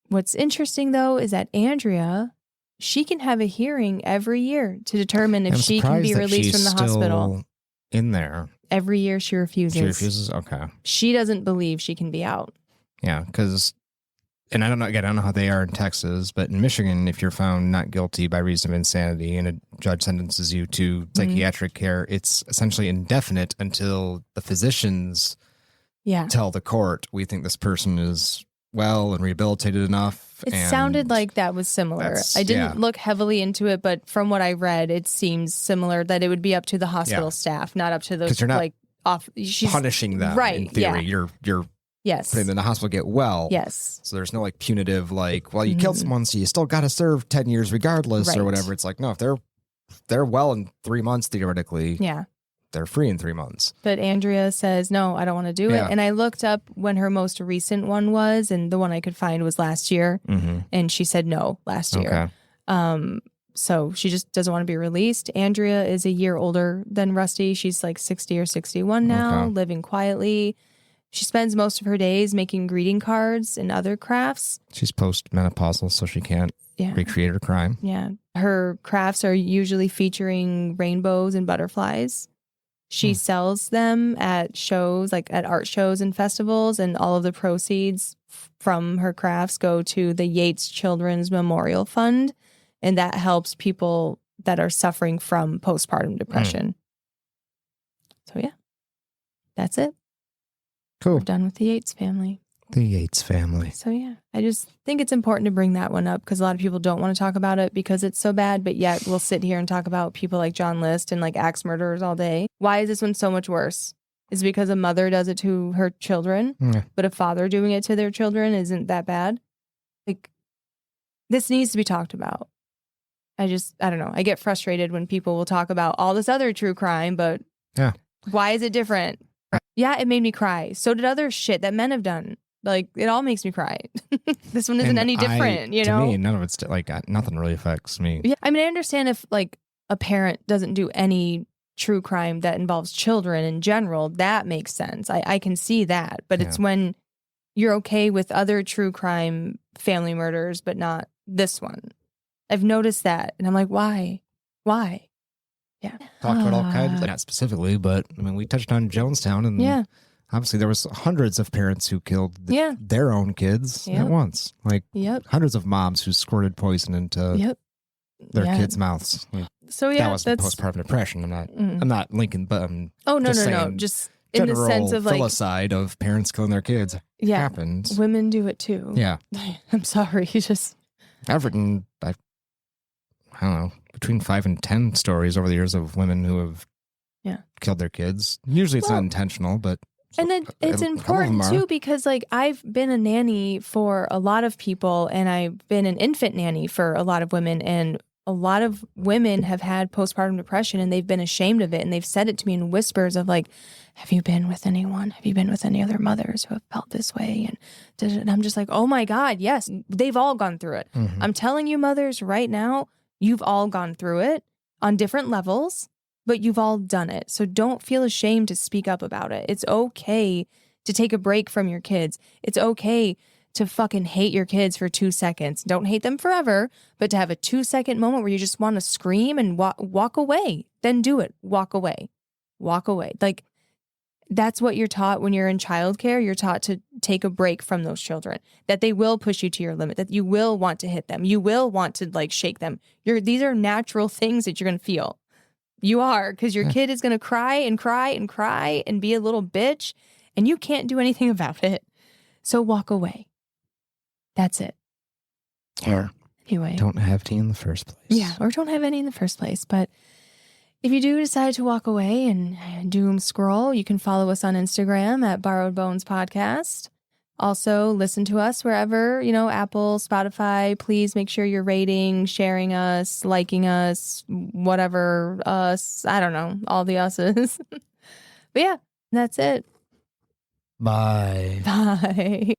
What's interesting, though, is that Andrea, she can have a hearing every year to determine if she can be released from the hospital. In there. Every year she refuses. She refuses? Okay. She doesn't believe she can be out. Yeah, because, and I don't know how they are in Texas, but in Michigan, if you're found not guilty by reason of insanity and a judge sentences you to psychiatric care, it's essentially indefinite until the physicians tell the court, we think this person is well and rehabilitated enough. It sounded like that was similar. I didn't look heavily into it, but from what I read, it seems similar, that it would be up to the hospital staff, not up to the, 'cause you're not she's punishing them, right? In theory, you're putting them in the hospital to get well. Yes. So there's no like punitive, like, well, you killed someone, so you still got to serve 10 years regardless or whatever. It's like, no, if they're well in 3 months, theoretically, they're free in 3 months. But Andrea says, no, I don't want to do it. And I looked up when her most recent one was, and the one I could find was last year. And she said no last year. So she just doesn't want to be released. Andrea is a year older than Rusty. She's like 60 or 61 now, living quietly. She spends most of her days making greeting cards and other crafts. She's postmenopausal, so she can't recreate her crime. Yeah. Her crafts are usually featuring rainbows and butterflies. She sells them at shows, like at art shows and festivals, and all of the proceeds from her crafts go to the Yates Children's Memorial Fund, and that helps people that are suffering from postpartum depression. So yeah, that's it. Cool. We're done with the Yates family. The Yates family. So yeah, I just think it's important to bring that one up because a lot of people don't want to talk about it because it's so bad, but yet we'll sit here and talk about people like John List and like axe murderers all day. Why is this one so much worse? Is it because a mother does it to her children, but a father doing it to their children isn't that bad? Like, this needs to be talked about. I don't know. I get frustrated when people will talk about all this other true crime, but why is it different? Yeah, it made me cry. So did other shit that men have done. Like, it all makes me cry. This one isn't any different, you know? To me, none of it's like, nothing really affects me. Yeah, I mean, I understand if like a parent doesn't do any true crime that involves children in general, that makes sense. I can see that. But it's when you're okay with other true crime family murders, but not this one. I've noticed that. And I'm like, why? Why? Yeah. Talked about all kinds, not specifically, but I mean, we touched on Jonestown, and obviously there was hundreds of parents who killed their own kids at once. Like hundreds of moms who squirted poison into their kids' mouths. Like, so that was postpartum depression. I'm not linking, but no. Just in the sense of like filicide of parents killing their kids happens. Women do it too. Yeah. I'm sorry. I've written, I don't know, between 5 and 10 stories over the years of women who have killed their kids. Usually it's not intentional, but and it's important too, because like I've been a nanny for a lot of people, and I've been an infant nanny for a lot of women, and a lot of women have had postpartum depression, and they've been ashamed of it, and they've said it to me in whispers of like, have you been with anyone? Have you been with any other mothers who have felt this way? And I'm just like, oh my God, yes, they've all gone through it. Mm-hmm. I'm telling you, mothers, right now, you've all gone through it on different levels, but you've all done it. So don't feel ashamed to speak up about it. It's okay to take a break from your kids. It's okay to fucking hate your kids for 2 seconds. Don't hate them forever, but to have a 2-second moment where you just want to scream and walk away, then do it. Walk away. Walk away. Like, that's what you're taught when you're in childcare. You're taught to take a break from those children, that they will push you to your limit, that you will want to hit them. You will want to like shake them. These are natural things that you're going to feel. You are, because your kid is going to cry and cry and cry and be a little bitch, and you can't do anything about it. So walk away. That's it. Or anyway, don't have tea in the first place. Yeah, or don't have any in the first place. But if you do decide to walk away and doom scroll, you can follow us on Instagram at Borrowed Bones Podcast. Also, listen to us wherever, Apple, Spotify. Please make sure you're rating, sharing us, liking us, whatever us. I don't know, all the us's. But yeah, that's it. Bye. Bye.